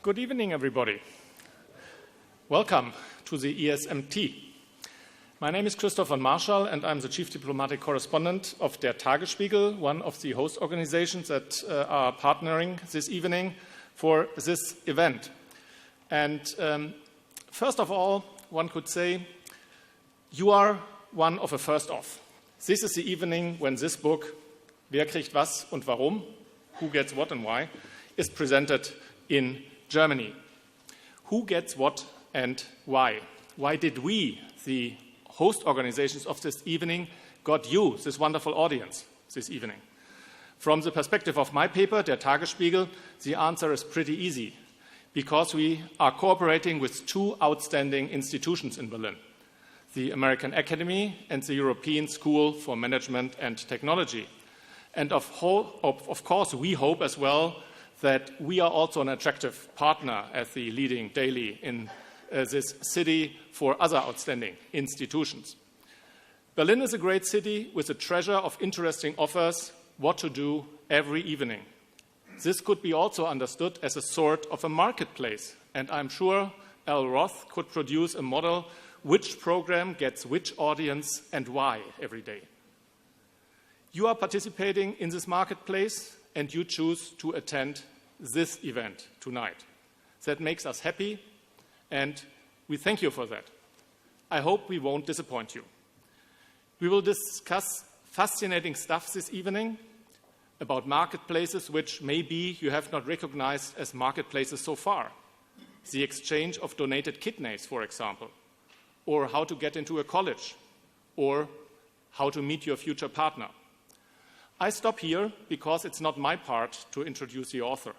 Good evening, everybody. Welcome to the ESMT. My name is Christoph von Marschall, and I'm the Chief Diplomatic Correspondent of Der Tagesspiegel, one of the host organizations that are partnering this evening for this event. And first of all, one could say, you are one of a first off. This is the evening when this book, Wer kriegt was und warum, Who Gets What and Why, is presented in Germany. Who gets what and why? Why did we, the host organizations of this evening, got you, this wonderful audience, this evening? From the perspective of my paper, Der Tagesspiegel, the answer is pretty easy, because we are cooperating with two outstanding institutions in Berlin, the American Academy and the European School for Management and Technology. And of course, we hope as well that we are also an attractive partner as the leading daily in this city for other outstanding institutions. Berlin is a great city with a treasure of interesting offers, what to do every evening. This could be also understood as a sort of a marketplace, and I'm sure Roth could produce a model which program gets which audience and why every day. You are participating in this marketplace, and you choose to attend this event tonight. That makes us happy, and we thank you for that. I hope we won't disappoint you. We will discuss fascinating stuff this evening about marketplaces which maybe you have not recognized as marketplaces so far. The exchange of donated kidneys, for example, or how to get into a college, or how to meet your future partner. I stop here because it's not my part to introduce the author.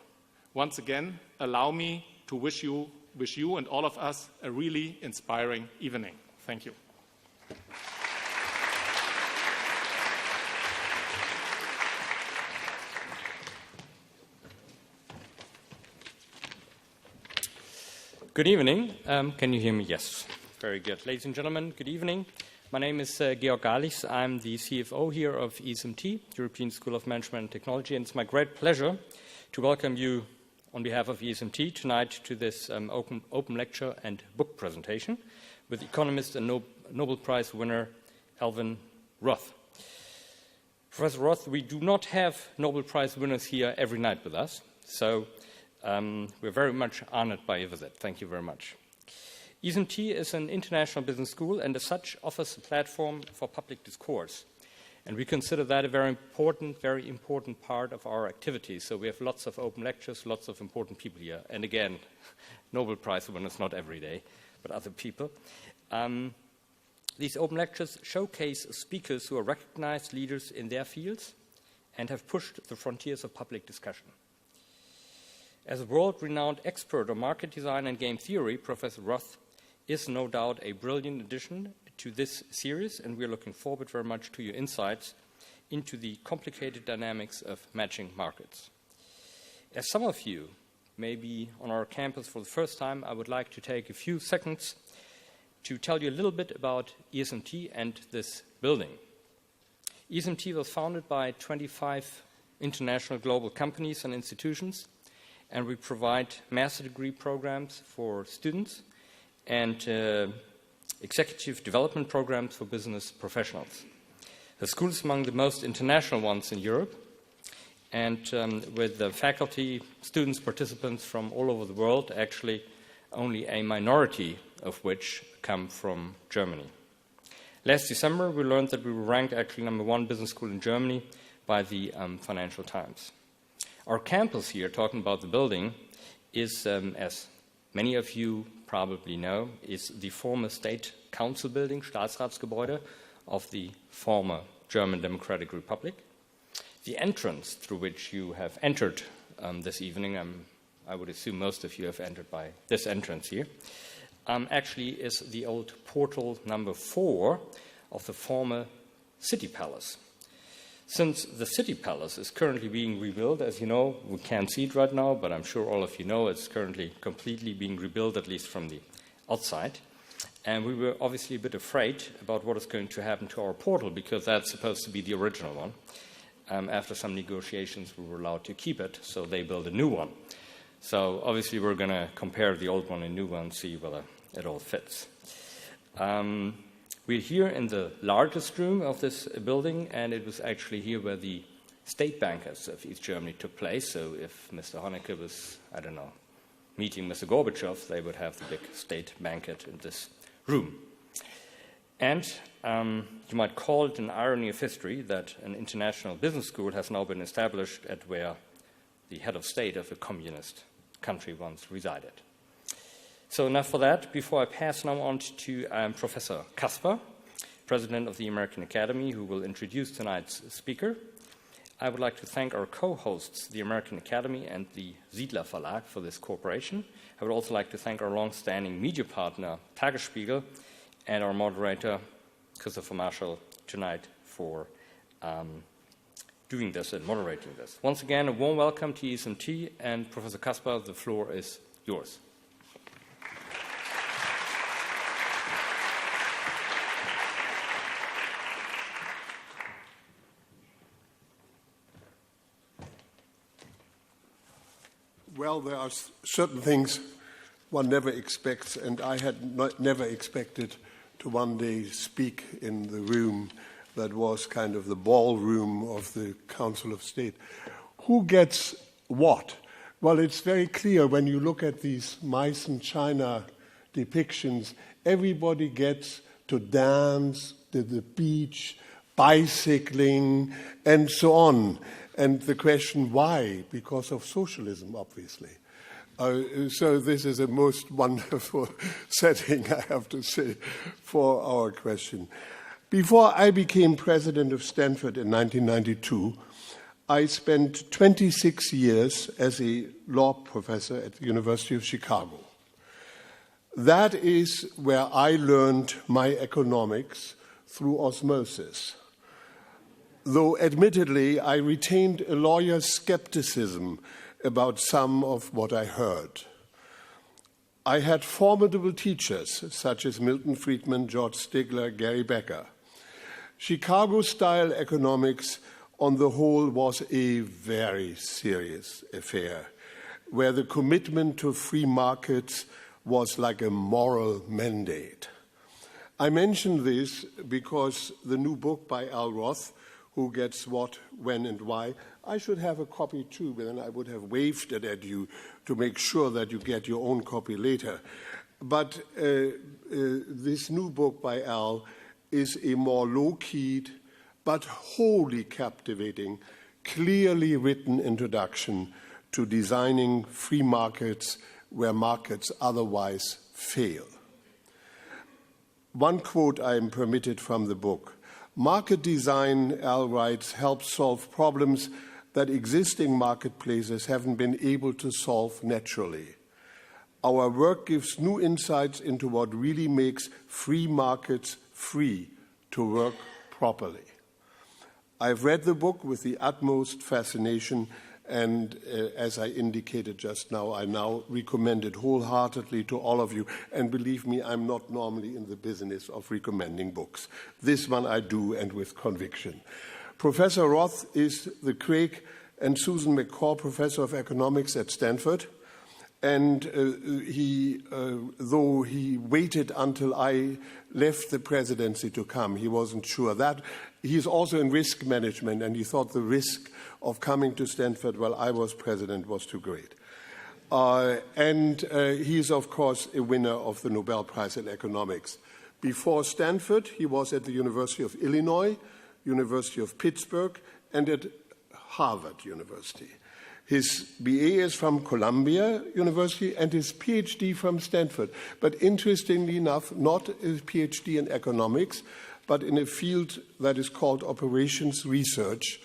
Once again, allow me to wish you and all of us a really inspiring evening. Thank you. Good evening. Can you hear me? Yes. Very good. Ladies and gentlemen, good evening. My name is Georg Galich. I'm the CFO here of ESMT, European School of Management and Technology, and it's my great pleasure to welcome you on behalf of ESMT tonight to this open lecture and book presentation with economist and Nobel Prize winner Alvin Roth. Professor Roth, we do not have Nobel Prize winners here every night with us, so we're very much honored by your visit. Thank you very much. ESMT is an international business school and as such offers a platform for public discourse. And we consider that a very important part of our activities. So we have lots of open lectures, lots of important people here. And again, Nobel Prize winners not every day, but other people. These open lectures showcase speakers who are recognized leaders in their fields and have pushed the frontiers of public discussion. As a world-renowned expert on market design and game theory, Professor Roth is no doubt a brilliant addition to this series, and we're looking forward very much to your insights into the complicated dynamics of matching markets. As some of you may be on our campus for the first time, I would like to take a few seconds to tell you a little bit about ESMT and this building. ESMT was founded by 25 international global companies and institutions, and we provide master degree programs for students and executive development programs for business professionals. The school is among the most international ones in Europe, and with the faculty, students, participants from all over the world, actually only a minority of which come from Germany. Last December, we learned that we were ranked actually #1 business school in Germany by the Financial Times. Our campus here, talking about the building, is, as many of you probably know, is the former State Council building, Staatsratsgebäude, of the former German Democratic Republic. The entrance through which you have entered this evening, I would assume most of you have entered by this entrance here, actually is the old portal number 4 of the former City Palace. Since the City Palace is currently being rebuilt, as you know, we can't see it right now, but I'm sure all of you know it's currently completely being rebuilt, at least from the outside. And we were obviously a bit afraid about what is going to happen to our portal, because that's supposed to be the original one. After some negotiations, we were allowed to keep it, so they built a new one. So obviously we're going to compare the old one and new one, see whether it all fits. We're here in the largest room of this building, and it was actually here where the state bankers of East Germany took place. So if Mr. Honecker was, I don't know, meeting Mr. Gorbachev, they would have the big state banquet in this room. And you might call it an irony of history that an international business school has now been established at where the head of state of a communist country once resided. So enough for that. Before I pass now on to Professor Kasper, President of the American Academy, who will introduce tonight's speaker, I would like to thank our co-hosts, the American Academy and the Siedler Verlag, for this cooperation. I would also like to thank our long-standing media partner, Tagesspiegel, and our moderator, Christopher Marshall, tonight for doing this and moderating this. Once again, a warm welcome to ESMT, and Professor Kasper, the floor is yours. Well, there are certain things one never expects, and I had never expected to one day speak in the room that was kind of the ballroom of the Council of State. Who gets what? Well, it's very clear when you look at these mice and china depictions, everybody gets to dance, to the beach, bicycling, and so on. And the question, why? Because of socialism, obviously. So this is a most wonderful setting, I have to say, for our question. Before I became president of Stanford in 1992, I spent 26 years as a law professor at the University of Chicago. That is where I learned my economics through osmosis. Though admittedly, I retained a lawyer's skepticism about some of what I heard. I had formidable teachers, such as Milton Friedman, George Stigler, Gary Becker. Chicago-style economics, on the whole, was a very serious affair, where the commitment to free markets was like a moral mandate. I mention this because the new book by Al Roth, Who Gets What, When and Why, I should have a copy too, but then I would have waved it at you to make sure that you get your own copy later. But this new book by Al is a more low-keyed but wholly captivating, clearly written introduction to designing free markets where markets otherwise fail. One quote I am permitted from the book. Market design, Al writes, helps solve problems that existing marketplaces haven't been able to solve naturally. Our work gives new insights into what really makes free markets free to work properly. I've read the book with the utmost fascination, and as I indicated just now, I now recommend it wholeheartedly to all of you. And believe me, I'm not normally in the business of recommending books. This one I do, and with conviction. Professor Roth is the Craig and Susan McCaw Professor of Economics at Stanford. And though he waited until I left the presidency to come, he wasn't sure. That he's also in risk management, and he thought the risk of coming to Stanford while I was president was too great. He's, of course, a winner of the Nobel Prize in Economics. Before Stanford, he was at the University of Illinois, University of Pittsburgh, and at Harvard University. His BA is from Columbia University and his PhD from Stanford. But interestingly enough, not a PhD in economics, but in a field that is called operations research,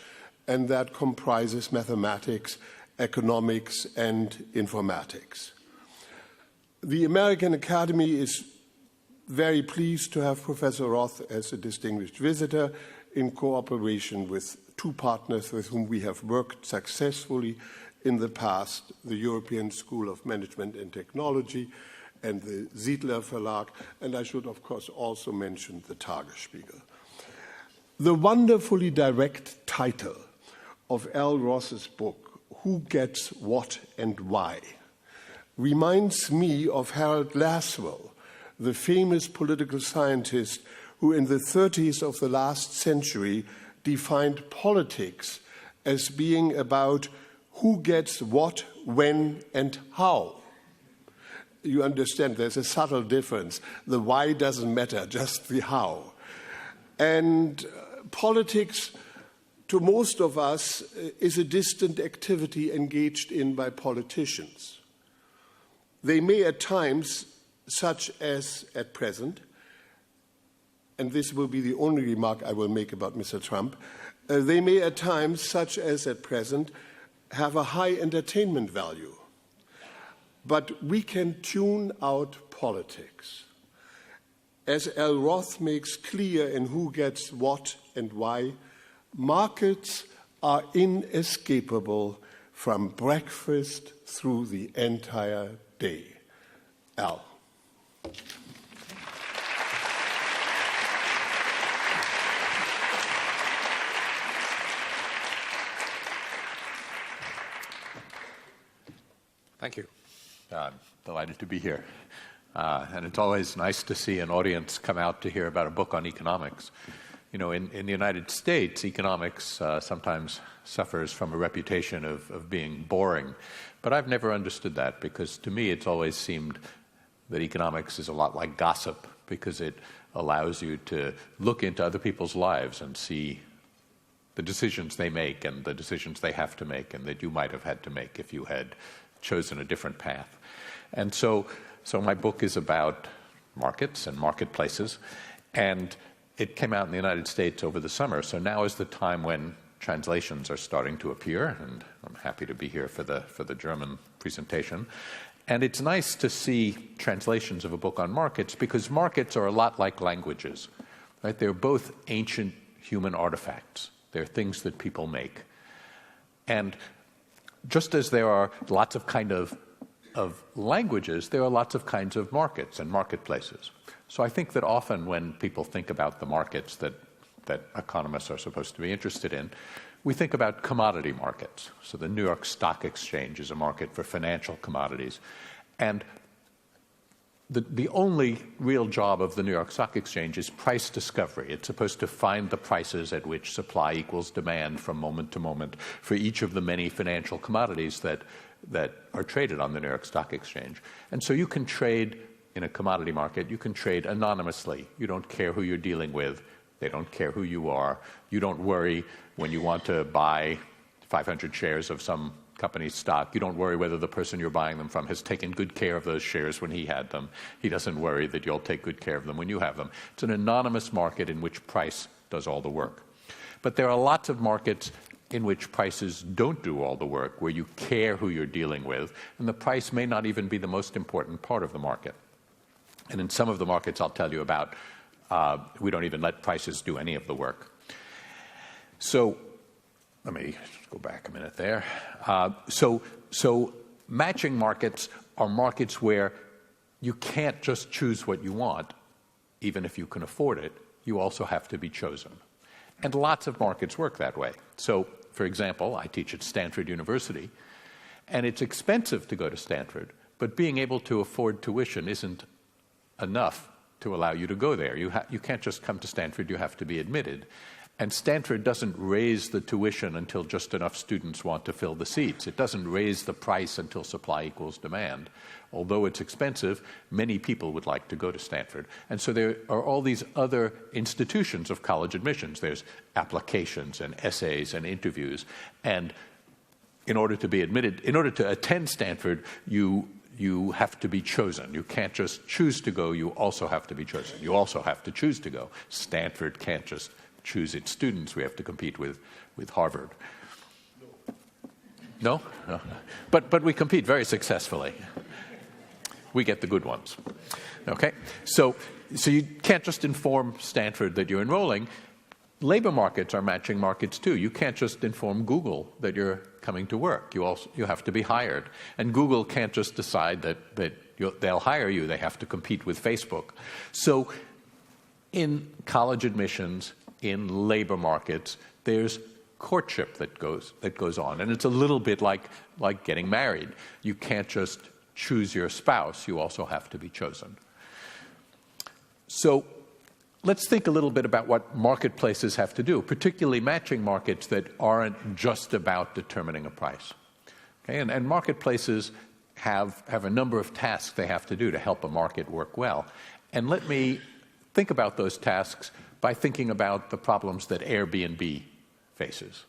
and that comprises mathematics, economics, and informatics. The American Academy is very pleased to have Professor Roth as a distinguished visitor in cooperation with two partners with whom we have worked successfully in the past, the European School of Management and Technology and the Siedler Verlag, and I should, of course, also mention the Tagesspiegel. The wonderfully direct title of Al Roth's book, Who Gets What and Why, reminds me of Harold Laswell, the famous political scientist who in the 30s of the last century defined politics as being about who gets what, when, and how. You understand there's a subtle difference. The why doesn't matter, just the how. And politics, to most of us, is a distant activity engaged in by politicians. They may at times, such as at present, and this will be the only remark I will make about Mr. Trump, they may at times, such as at present, have a high entertainment value. But we can tune out politics. As L. Roth makes clear in Who Gets What and Why, markets are inescapable from breakfast through the entire day. Al. Thank you. I'm delighted to be here. And it's always nice to see an audience come out to hear about a book on economics. You know, in the United States, economics sometimes suffers from a reputation of being boring. But I've never understood that, because to me it's always seemed that economics is a lot like gossip, because it allows you to look into other people's lives and see the decisions they make and the decisions they have to make and that you might have had to make if you had chosen a different path. And so my book is about markets and marketplaces, and it came out in the United States over the summer. So now is the time when translations are starting to appear, and I'm happy to be here for the German presentation. And it's nice to see translations of a book on markets, because markets are a lot like languages, right? They're both ancient human artifacts. They're things that people make. And just as there are lots of kind of languages, there are lots of kinds of markets and marketplaces. So I think that often when people think about the markets that economists are supposed to be interested in, we think about commodity markets. So the New York Stock Exchange is a market for financial commodities. And the only real job of the New York Stock Exchange is price discovery. It's supposed to find the prices at which supply equals demand from moment to moment for each of the many financial commodities that are traded on the New York Stock Exchange. And so you can trade in a commodity market, you can trade anonymously. You don't care who you're dealing with. They don't care who you are. You don't worry when you want to buy 500 shares of some company's stock. You don't worry whether the person you're buying them from has taken good care of those shares when he had them. He doesn't worry that you'll take good care of them when you have them. It's an anonymous market in which price does all the work. But there are lots of markets in which prices don't do all the work, where you care who you're dealing with, and the price may not even be the most important part of the market. And in some of the markets I'll tell you about, we don't even let prices do any of the work. So let me go back a minute there. So matching markets are markets where you can't just choose what you want, even if you can afford it. You also have to be chosen. And lots of markets work that way. So, for example, I teach at Stanford University, and it's expensive to go to Stanford, but being able to afford tuition isn't enough to allow you to go there. You can't just come to Stanford, you have to be admitted. And Stanford doesn't raise the tuition until just enough students want to fill the seats. It doesn't raise the price until supply equals demand. Although it's expensive, many people would like to go to Stanford. And so there are all these other institutions of college admissions. There's applications and essays and interviews. And in order to be admitted, in order to attend Stanford, you have to be chosen. You can't just choose to go, you also have to be chosen. You also have to choose to go. Stanford can't just choose its students. We have to compete with Harvard. No? No? But we compete very successfully. We get the good ones. Okay? So you can't just inform Stanford that you're enrolling. Labor markets are matching markets too. You can't just inform Google that you're coming to work. You have to be hired. And Google can't just decide that they'll hire you. They have to compete with Facebook. So in college admissions, in labor markets, there's courtship that goes on. And it's a little bit like getting married. You can't just choose your spouse, you also have to be chosen. So let's think a little bit about what marketplaces have to do, particularly matching markets that aren't just about determining a price. Okay? And marketplaces have a number of tasks they have to do to help a market work well. And let me think about those tasks by thinking about the problems that Airbnb faces.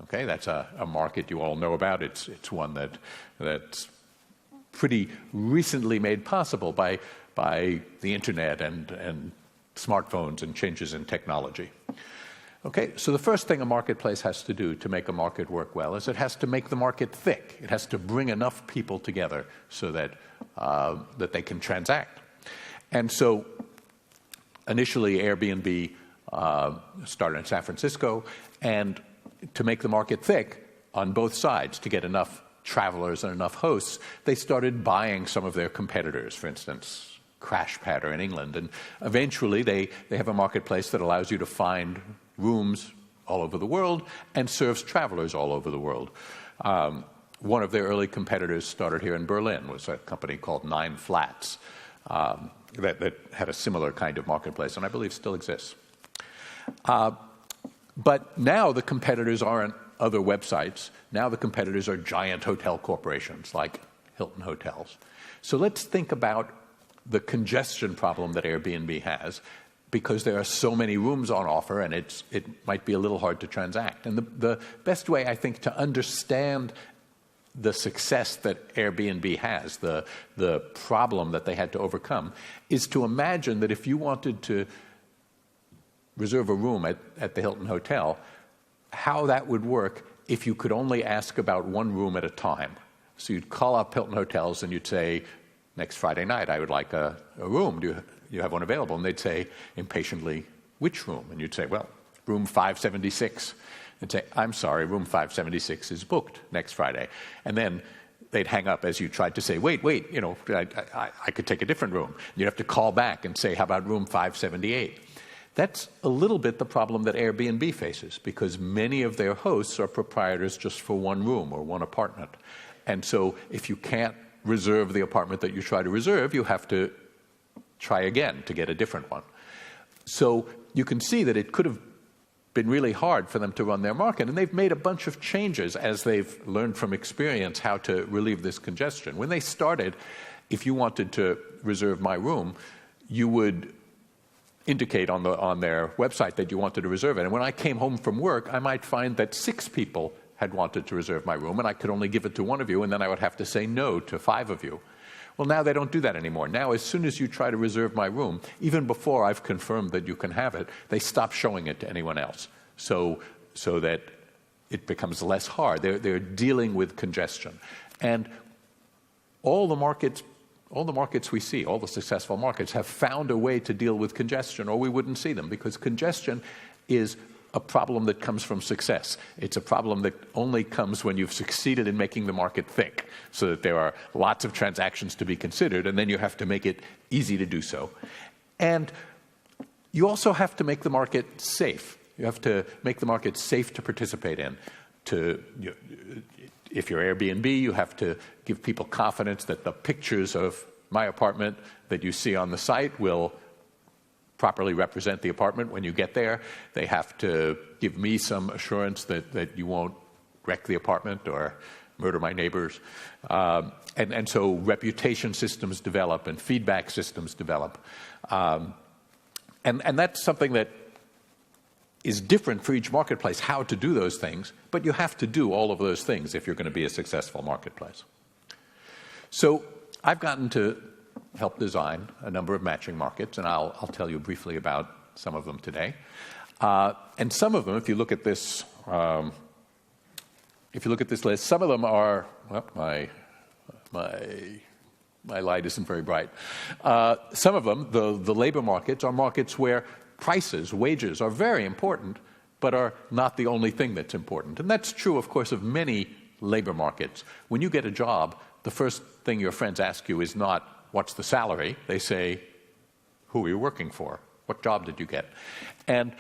Okay, that's a market you all know about. It's one that's pretty recently made possible by the internet and smartphones and changes in technology. Okay, so the first thing a marketplace has to do to make a market work well is it has to make the market thick. It has to bring enough people together so that they can transact. And so initially Airbnb started in San Francisco, and to make the market thick on both sides, to get enough travelers and enough hosts, they started buying some of their competitors, for instance, CrashPad in England. And eventually they have a marketplace that allows you to find rooms all over the world and serves travelers all over the world. One of their early competitors started here in Berlin, was a company called 9 Flats that had a similar kind of marketplace, and I believe still exists. But now the competitors aren't other websites. Now the competitors are giant hotel corporations like Hilton Hotels. So let's think about the congestion problem that Airbnb has, because there are so many rooms on offer and it might be a little hard to transact. And the best way, I think, to understand the success that Airbnb has, the problem that they had to overcome, is to imagine that if you wanted to reserve a room at the Hilton Hotel, how that would work if you could only ask about one room at a time. So you'd call up Hilton Hotels and you'd say, next Friday night I would like a room. Do you have one available? And they'd say impatiently, which room? And you'd say, well, room 576. They'd say, I'm sorry, room 576 is booked next Friday. And then they'd hang up as you tried to say, wait, you know, I could take a different room. You'd have to call back and say, how about room 578? That's a little bit the problem that Airbnb faces, because many of their hosts are proprietors just for one room or one apartment. And so if you can't reserve the apartment that you try to reserve, you have to try again to get a different one. So you can see that it could have been really hard for them to run their market, and they've made a bunch of changes as they've learned from experience how to relieve this congestion. When they started, if you wanted to reserve my room, you would indicate on their website that you wanted to reserve it. And when I came home from work, I might find that 6 people had wanted to reserve my room, and I could only give it to one of you, and then I would have to say no to 5 of you. Well, now they don't do that anymore. Now, as soon as you try to reserve my room, even before I've confirmed that you can have it, they stop showing it to anyone else, so that it becomes less hard. They're dealing with congestion. And all the markets we see, all the successful markets, have found a way to deal with congestion, or we wouldn't see them, because congestion is a problem that comes from success. It's a problem that only comes when you've succeeded in making the market thick, so that there are lots of transactions to be considered, and then you have to make it easy to do so. And you also have to make the market safe. You have to make the market safe to participate in. If you're Airbnb, you have to give people confidence that the pictures of my apartment that you see on the site will properly represent the apartment when you get there. They have to give me some assurance that you won't wreck the apartment or murder my neighbors. And so reputation systems develop and feedback systems develop. And that's something that is different for each marketplace, how to do those things, but you have to do all of those things if you're going to be a successful marketplace. So I've gotten to help design a number of matching markets, and I'll tell you briefly about some of them today. And some of them, if you look at this list, some of them are, well, my light isn't very bright. Some of them, the labor markets, are markets where prices, wages, are very important, but are not the only thing that's important. And that's true, of course, of many labor markets. When you get a job, the first thing your friends ask you is not, what's the salary? They say, who are you working for? What job did you get? And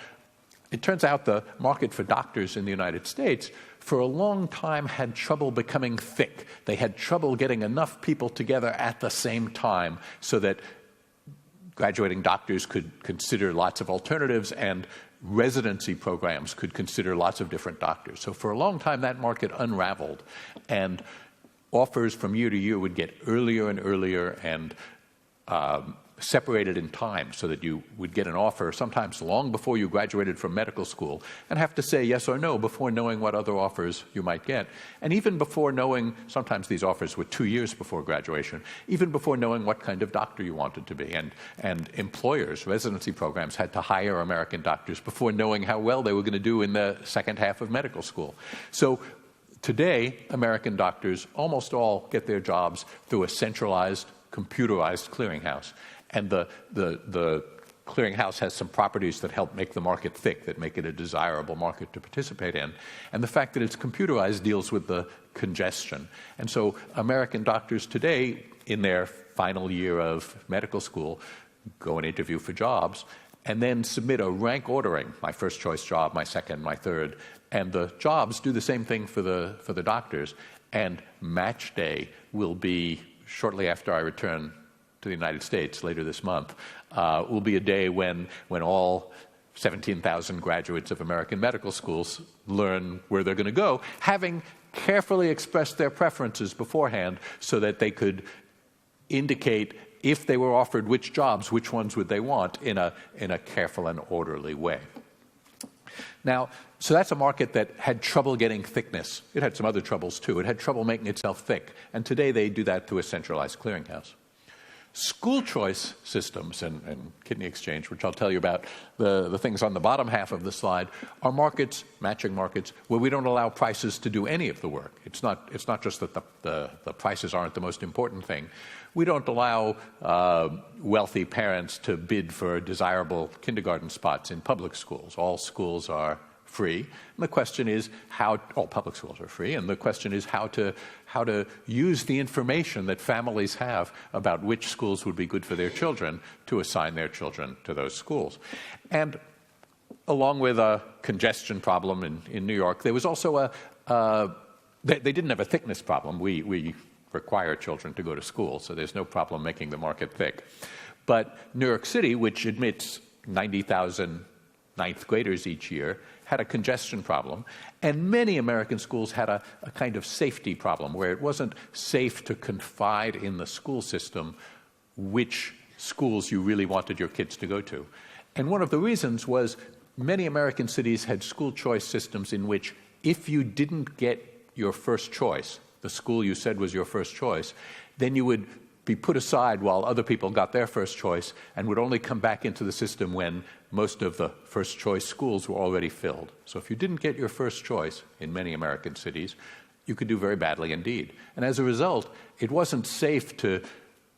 it turns out the market for doctors in the United States, for a long time had trouble becoming thick. They had trouble getting enough people together at the same time so that graduating doctors could consider lots of alternatives and residency programs could consider lots of different doctors. So for a long time, that market unraveled, and offers from year to year would get earlier and earlier and separated in time, so that you would get an offer sometimes long before you graduated from medical school and have to say yes or no before knowing what other offers you might get. And even before knowing, sometimes these offers were 2 years before graduation, even before knowing what kind of doctor you wanted to be. And employers, residency programs, had to hire American doctors before knowing how well they were going to do in the second half of medical school. So today, American doctors almost all get their jobs through a centralized, computerized clearinghouse. And the clearinghouse has some properties that help make the market thick, that make it a desirable market to participate in. And the fact that it's computerized deals with the congestion. And so American doctors today, in their final year of medical school, go and interview for jobs, and then submit a rank ordering, my first choice job, my second, my third. And the jobs do the same thing for the doctors. And match day will be shortly after I return to the United States later this month, will be a day when all 17,000 graduates of American medical schools learn where they're going to go, having carefully expressed their preferences beforehand so that they could indicate, if they were offered which jobs, which ones would they want in a careful and orderly way. Now, so that's a market that had trouble getting thickness. It had some other troubles too. It had trouble making itself thick. And today they do that through a centralized clearinghouse. School choice systems and kidney exchange, which I'll tell you about, the things on the bottom half of the slide, are markets, matching markets, where we don't allow prices to do any of the work. It's not just that the prices aren't the most important thing. We don't allow wealthy parents to bid for desirable kindergarten spots in public schools. All schools are free. And the question is all public schools are free, and the question is how to use the information that families have about which schools would be good for their children to assign their children to those schools. And along with a congestion problem in New York, there was also they didn't have a thickness problem. We require children to go to school, so there's no problem making the market thick. But New York City, which admits 90,000 ninth graders each year, had a congestion problem, and many American schools had a kind of safety problem where it wasn't safe to confide in the school system which schools you really wanted your kids to go to. And one of the reasons was many American cities had school choice systems in which if you didn't get your first choice, the school you said was your first choice, then you would be put aside while other people got their first choice and would only come back into the system when most of the first choice schools were already filled. So if you didn't get your first choice in many American cities, you could do very badly indeed. And as a result, it wasn't safe to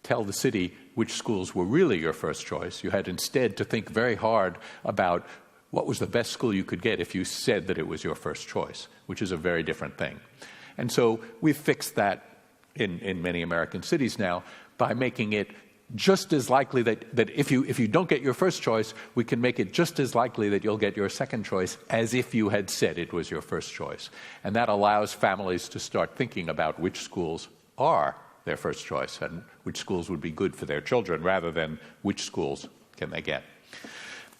tell the city which schools were really your first choice. You had instead to think very hard about what was the best school you could get if you said that it was your first choice, which is a very different thing. And so we've fixed that in many American cities now by making it just as likely that if you don't get your first choice, we can make it just as likely that you'll get your second choice as if you had said it was your first choice. And that allows families to start thinking about which schools are their first choice and which schools would be good for their children rather than which schools can they get.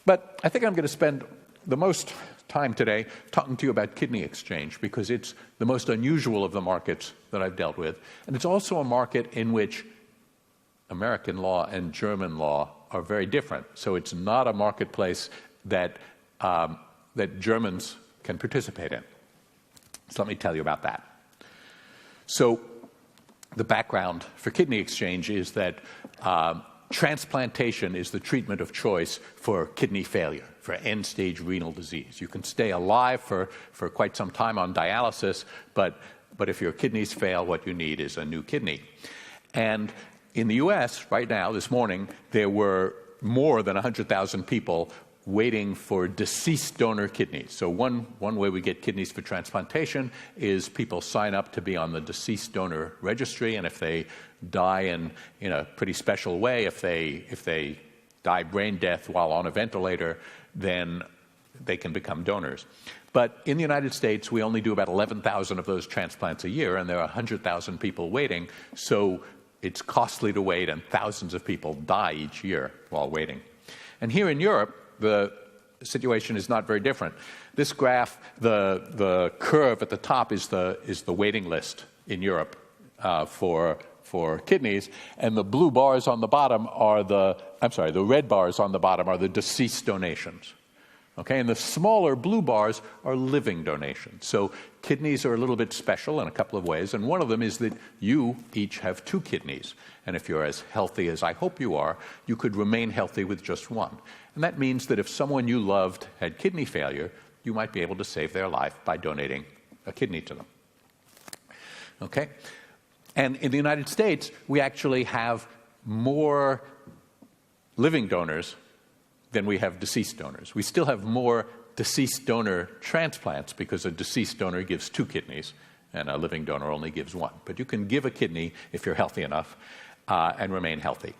But I think I'm going to spend the most time today talking to you about kidney exchange because it's the most unusual of the markets that I've dealt with. And it's also a market in which American law and German law are very different. So it's not a marketplace that Germans can participate in. So let me tell you about that. So the background for kidney exchange is that transplantation is the treatment of choice for kidney failure, for end-stage renal disease. You can stay alive for quite some time on dialysis, but if your kidneys fail, what you need is a new kidney. And in the U.S. right now, this morning, there were more than 100,000 people waiting for deceased donor kidneys. So one way we get kidneys for transplantation is people sign up to be on the deceased donor registry, and if they die in a pretty special way, if they die brain death while on a ventilator, then they can become donors. But in the United States, we only do about 11,000 of those transplants a year, and there are 100,000 people waiting, so it's costly to wait, and thousands of people die each year while waiting. And here in Europe, the situation is not very different. This graph, the curve at the top is the waiting list in Europe for kidneys, and the blue bars on the bottom are the red bars on the bottom are the deceased donations. Okay, and the smaller blue bars are living donations. So kidneys are a little bit special in a couple of ways, and one of them is that you each have 2 kidneys. And if you're as healthy as I hope you are, you could remain healthy with just one. And that means that if someone you loved had kidney failure, you might be able to save their life by donating a kidney to them. Okay? And in the United States, we actually have more living donors than we have deceased donors. We still have more deceased donor transplants because a deceased donor gives 2 kidneys and a living donor only gives 1. But you can give a kidney if you're healthy enough and remain healthy.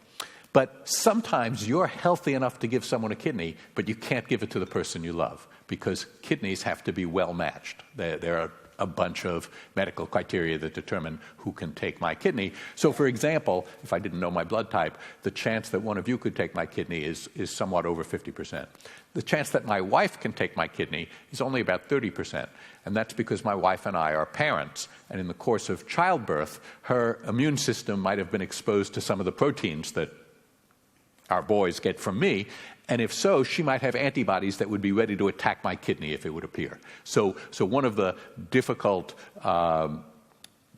But sometimes you're healthy enough to give someone a kidney, but you can't give it to the person you love because kidneys have to be well matched. There are a bunch of medical criteria that determine who can take my kidney. So, for example, if I didn't know my blood type, the chance that one of you could take my kidney is somewhat over 50%. The chance that my wife can take my kidney is only about 30%, and that's because my wife and I are parents, and in the course of childbirth, her immune system might have been exposed to some of the proteins that our boys get from me, and if so, she might have antibodies that would be ready to attack my kidney if it would appear. So one of the difficult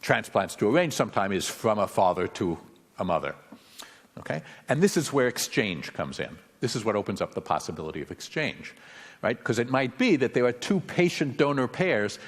transplants to arrange sometime is from a father to a mother. Okay? And this is where exchange comes in. This is what opens up the possibility of exchange, right? Because it might be that there are 2 patient-donor pairs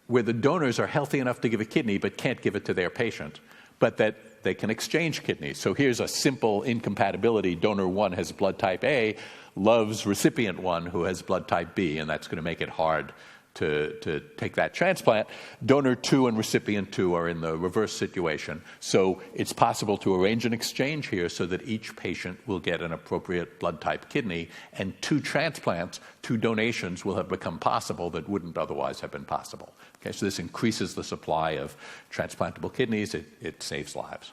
where the donors are healthy enough to give a kidney but can't give it to their patient, but that they can exchange kidneys. So here's a simple incompatibility. Donor 1 has blood type A, loves recipient 1 who has blood type B, and that's going to make it hard to take that transplant. Donor 2 and recipient 2 are in the reverse situation. So it's possible to arrange an exchange here so that each patient will get an appropriate blood type kidney, and 2 transplants, 2 donations will have become possible that wouldn't otherwise have been possible. Okay, so this increases the supply of transplantable kidneys. It saves lives.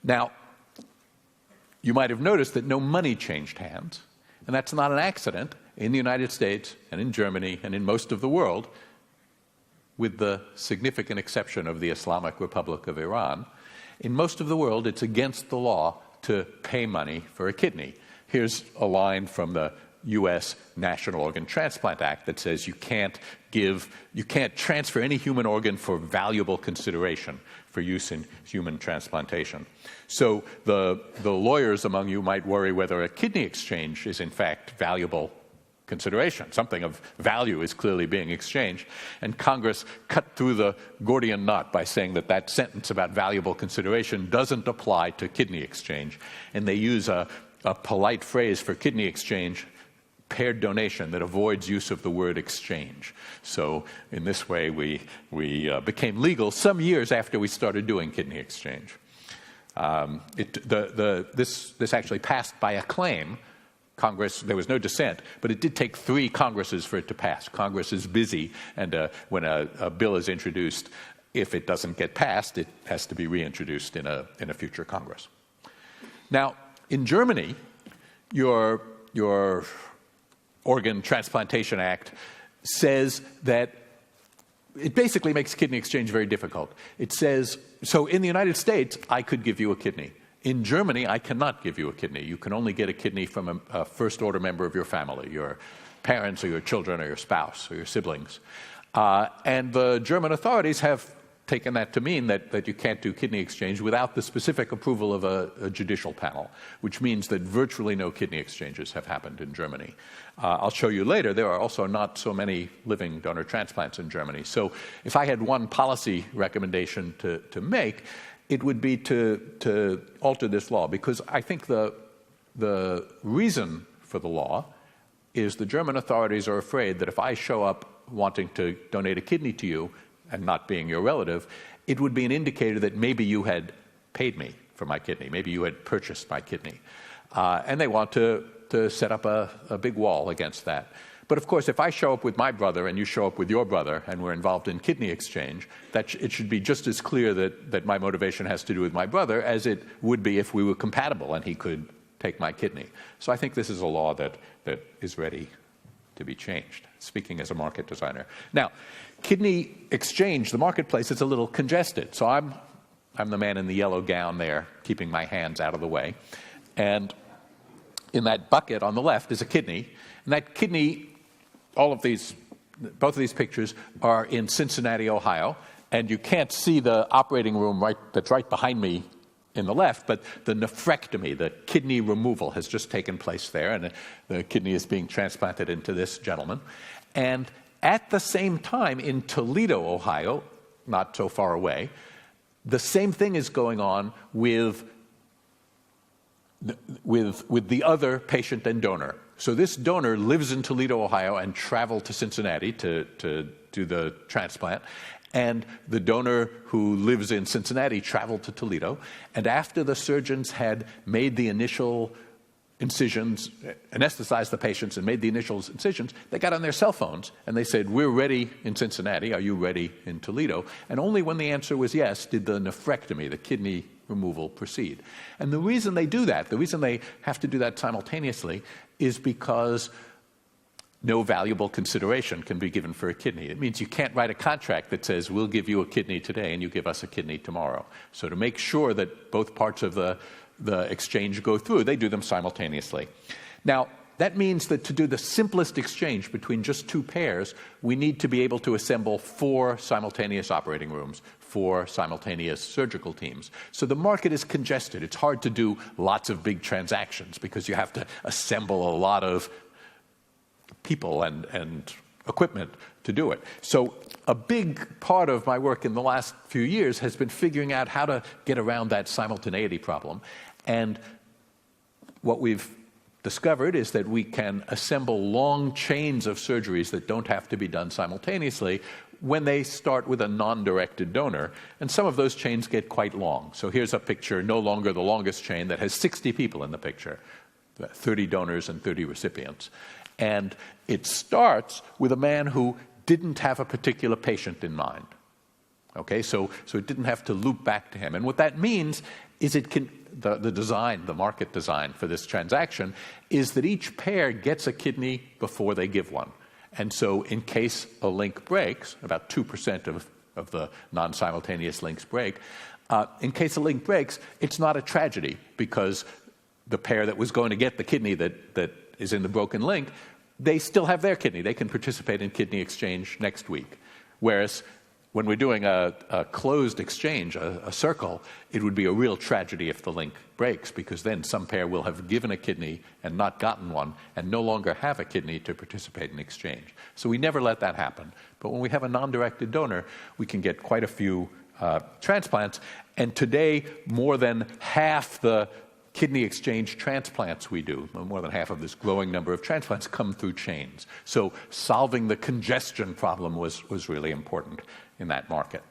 Now, you might have noticed that no money changed hands, and that's not an accident. In the United States and in Germany and in most of the world, with the significant exception of the Islamic Republic of Iran, in most of the world it's against the law to pay money for a kidney. Here's a line from the U.S. National Organ Transplant Act that says you can't transfer any human organ for valuable consideration for use in human transplantation. So the lawyers among you might worry whether a kidney exchange is in fact valuable consideration. Something of value is clearly being exchanged. And Congress cut through the Gordian knot by saying that sentence about valuable consideration doesn't apply to kidney exchange. And they use a polite phrase for kidney exchange, paired donation, that avoids use of the word exchange. So in this way, we became legal some years after we started doing kidney exchange. This actually passed by acclaim. Congress, there was no dissent, but it did take 3 Congresses for it to pass. Congress is busy, and when a bill is introduced, if it doesn't get passed, it has to be reintroduced in a future Congress. Now, in Germany, your Organ Transplantation Act says that it basically makes kidney exchange very difficult. It says, so in the United States, I could give you a kidney. In Germany, I cannot give you a kidney. You can only get a kidney from a first-order member of your family, your parents or your children or your spouse or your siblings. And the German authorities have taken that to mean that you can't do kidney exchange without the specific approval of a judicial panel, which means that virtually no kidney exchanges have happened in Germany. I'll show you later, there are also not so many living donor transplants in Germany. So if I had one policy recommendation to make, it would be to alter this law, because I think the reason for the law is the German authorities are afraid that if I show up wanting to donate a kidney to you and not being your relative, it would be an indicator that maybe you had paid me for my kidney, maybe you had purchased my kidney. And they want to set up a big wall against that. But of course, if I show up with my brother and you show up with your brother and we're involved in kidney exchange, it should be just as clear that my motivation has to do with my brother as it would be if we were compatible and he could take my kidney. So I think this is a law that is ready to be changed, speaking as a market designer. Now, kidney exchange, the marketplace, is a little congested. So I'm the man in the yellow gown there, keeping my hands out of the way. And in that bucket on the left is a kidney. And that kidney, both of these pictures are in Cincinnati, Ohio. And you can't see the operating room that's right behind me in the left, but the nephrectomy, the kidney removal, has just taken place there, and the kidney is being transplanted into this gentleman. And at the same time, in Toledo, Ohio, not so far away, the same thing is going on with the other patient and donor. So this donor lives in Toledo, Ohio, and traveled to Cincinnati to do the transplant. And the donor who lives in Cincinnati traveled to Toledo. And after the surgeons had made the initial incisions, anesthetized the patients and made the initial incisions, they got on their cell phones and they said, "We're ready in Cincinnati. Are you ready in Toledo?" And only when the answer was yes did the nephrectomy, the kidney removal, proceed. And the reason they do that, the reason they have to do that simultaneously, is because no valuable consideration can be given for a kidney. It means you can't write a contract that says, "We'll give you a kidney today and you give us a kidney tomorrow." So to make sure that both parts of the exchange go through, they do them simultaneously. Now, that means that to do the simplest exchange between just two pairs, we need to be able to assemble 4 simultaneous operating rooms, 4 simultaneous surgical teams. So the market is congested. It's hard to do lots of big transactions because you have to assemble a lot of people and equipment to do it. So a big part of my work in the last few years has been figuring out how to get around that simultaneity problem. And what we've discovered is that we can assemble long chains of surgeries that don't have to be done simultaneously when they start with a non-directed donor. And some of those chains get quite long. So here's a picture, no longer the longest chain, that has 60 people in the picture, 30 donors and 30 recipients. And it starts with a man who didn't have a particular patient in mind. Okay, so it didn't have to loop back to him. And what that means is the market design for this transaction is that each pair gets a kidney before they give one. And so in case a link breaks, about 2% of the non-simultaneous links break, in case a link breaks, it's not a tragedy because the pair that was going to get the kidney that is in the broken link, they still have their kidney. They can participate in kidney exchange next week. Whereas when we're doing a closed exchange, a circle, it would be a real tragedy if the link breaks, because then some pair will have given a kidney and not gotten one and no longer have a kidney to participate in exchange. So we never let that happen. But when we have a non-directed donor, we can get quite a few transplants. And today, more than half the kidney exchange transplants we do, more than half of this growing number of transplants, come through chains. So solving the congestion problem was really important in that market.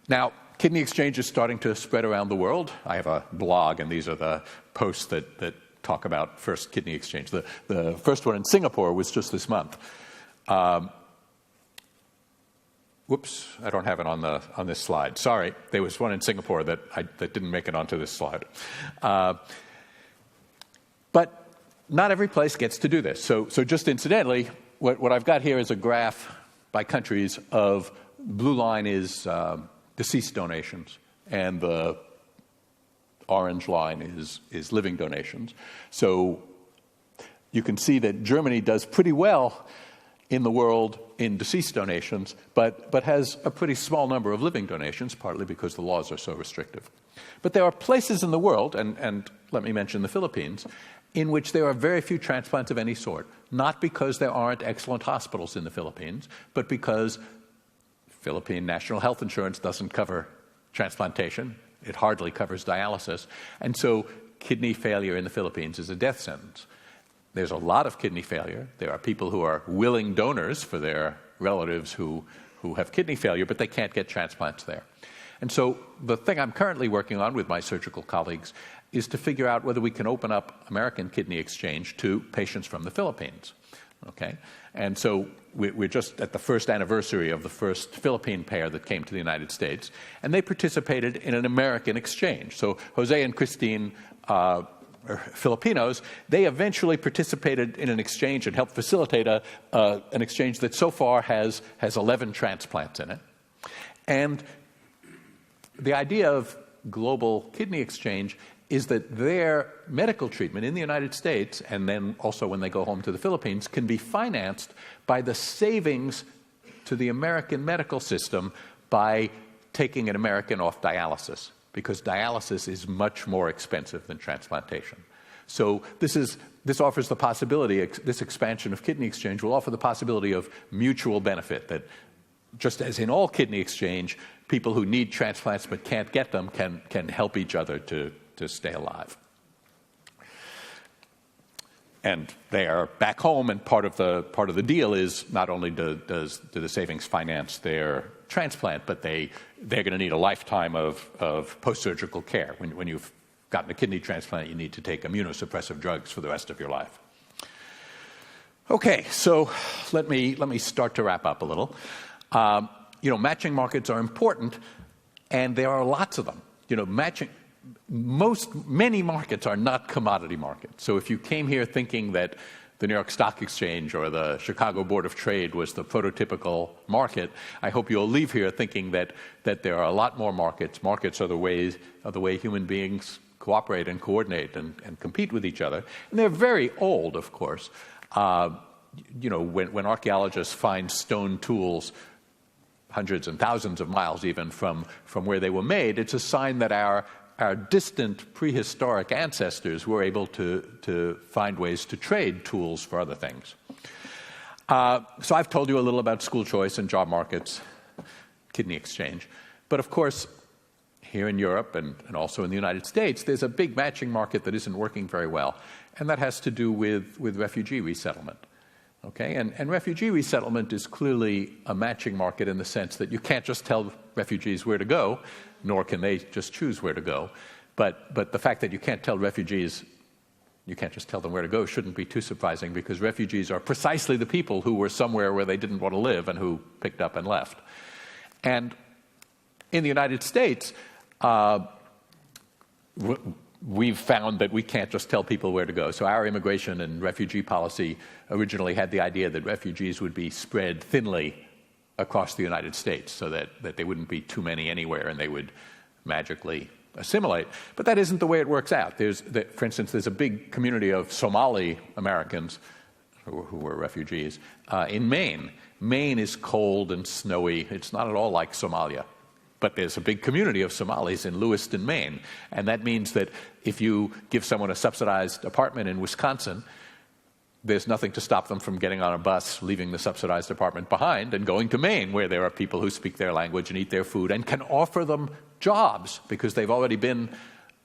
Now, kidney exchange is starting to spread around the world. I have a blog, and these are the posts that talk about first kidney exchange. The first one in Singapore was just this month. Whoops, I don't have it on this slide. Sorry, there was one in Singapore that didn't make it onto this slide. But not every place gets to do this. So just incidentally, what I've got here is a graph by countries of blue line is deceased donations, and the orange line is living donations. So you can see that Germany does pretty well in the world in deceased donations, but has a pretty small number of living donations, partly because the laws are so restrictive. But there are places in the world, and let me mention the Philippines, in which there are very few transplants of any sort, not because there aren't excellent hospitals in the Philippines, but because Philippine national health insurance doesn't cover transplantation. It hardly covers dialysis. And so kidney failure in the Philippines is a death sentence. There's a lot of kidney failure. There are people who are willing donors for their relatives who have kidney failure, but they can't get transplants there. And so the thing I'm currently working on with my surgical colleagues is to figure out whether we can open up American kidney exchange to patients from the Philippines. okay? And so we're just at the first anniversary of the first Philippine pair that came to the United States, and they participated in an American exchange. So Jose and Christine are Filipinos. They eventually participated in an exchange and helped facilitate an exchange that so far has 11 transplants in it. And the idea of global kidney exchange is that their medical treatment in the United States, and then also when they go home to the Philippines, can be financed by the savings to the American medical system by taking an American off dialysis, because dialysis is much more expensive than transplantation. So this offers the possibility, this expansion of kidney exchange will offer the possibility of mutual benefit, that just as in all kidney exchange, people who need transplants but can't get them can help each other to stay alive. And they are back home, and part of the deal is not only do the savings finance their transplant, but they're going to need a lifetime of post-surgical care. When you've gotten a kidney transplant, you need to take immunosuppressive drugs for the rest of your life. Okay, so let me start to wrap up a little. Matching markets are important, and there are lots of them. Many markets are not commodity markets. So if you came here thinking that the New York Stock Exchange or the Chicago Board of Trade was the prototypical market, I hope you'll leave here thinking that there are a lot more markets. Markets are the way human beings cooperate and coordinate and compete with each other. And they're very old, of course. When archaeologists find stone tools hundreds and thousands of miles even from where they were made, it's a sign that our distant prehistoric ancestors were able to find ways to trade tools for other things. So I've told you a little about school choice and job markets, kidney exchange. But of course, here in Europe and also in the United States, there's a big matching market that isn't working very well, and that has to do with refugee resettlement. Okay, and refugee resettlement is clearly a matching market in the sense that you can't just tell refugees where to go, nor can they just choose where to go. But the fact that you can't tell refugees, you can't just tell them where to go, shouldn't be too surprising, because refugees are precisely the people who were somewhere where they didn't want to live and who picked up and left. And in the United States, we've found that we can't just tell people where to go. So our immigration and refugee policy originally had the idea that refugees would be spread thinly across the United States so that there wouldn't be too many anywhere and they would magically assimilate. But that isn't the way it works out. For instance, there's a big community of Somali Americans who were refugees in Maine. Maine is cold and snowy. It's not at all like Somalia. But there's a big community of Somalis in Lewiston, Maine. And that means that if you give someone a subsidized apartment in Wisconsin, there's nothing to stop them from getting on a bus, leaving the subsidized apartment behind, and going to Maine, where there are people who speak their language and eat their food and can offer them jobs because they've already been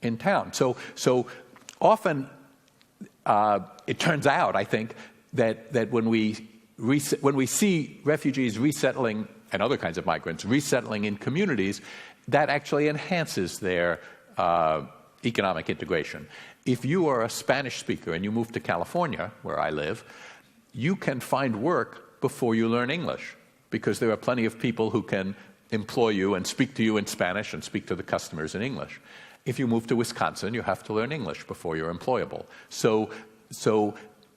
in town. So often it turns out, I think, that when we see refugees resettling and other kinds of migrants resettling in communities, that actually enhances their economic integration. If you are a Spanish speaker and you move to California, where I live, you can find work before you learn English, because there are plenty of people who can employ you and speak to you in Spanish and speak to the customers in English. If you move to Wisconsin, you have to learn English before you're employable. So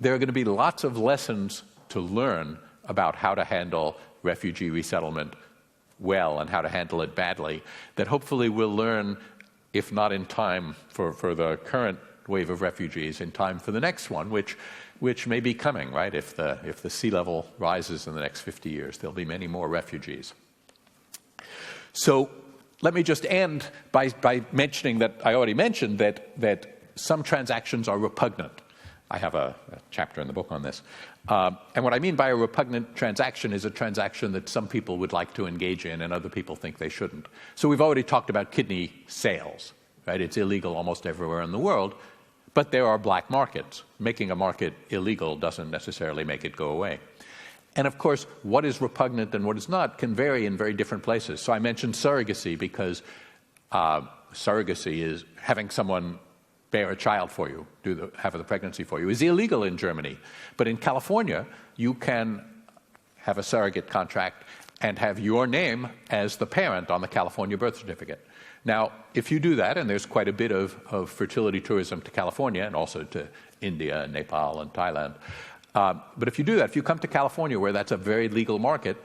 there are going to be lots of lessons to learn about how to handle refugee resettlement well and how to handle it badly that hopefully we'll learn, if not in time for the current wave of refugees, in time for the next one, which may be coming, right? If the sea level rises in the next 50 years, there'll be many more refugees. So let me just end by mentioning that I already mentioned that some transactions are repugnant. I have a chapter in the book on this. And what I mean by a repugnant transaction is a transaction that some people would like to engage in and other people think they shouldn't. So we've already talked about kidney sales, right? It's illegal almost everywhere in the world, but there are black markets. Making a market illegal doesn't necessarily make it go away. And of course, what is repugnant and what is not can vary in very different places. So I mentioned surrogacy because surrogacy is having someone bear a child for you, have the pregnancy for you, is illegal in Germany. But in California, you can have a surrogate contract and have your name as the parent on the California birth certificate. Now, if you do that, and there's quite a bit of fertility tourism to California and also to India and Nepal and Thailand, but if you do that, if you come to California where that's a very legal market,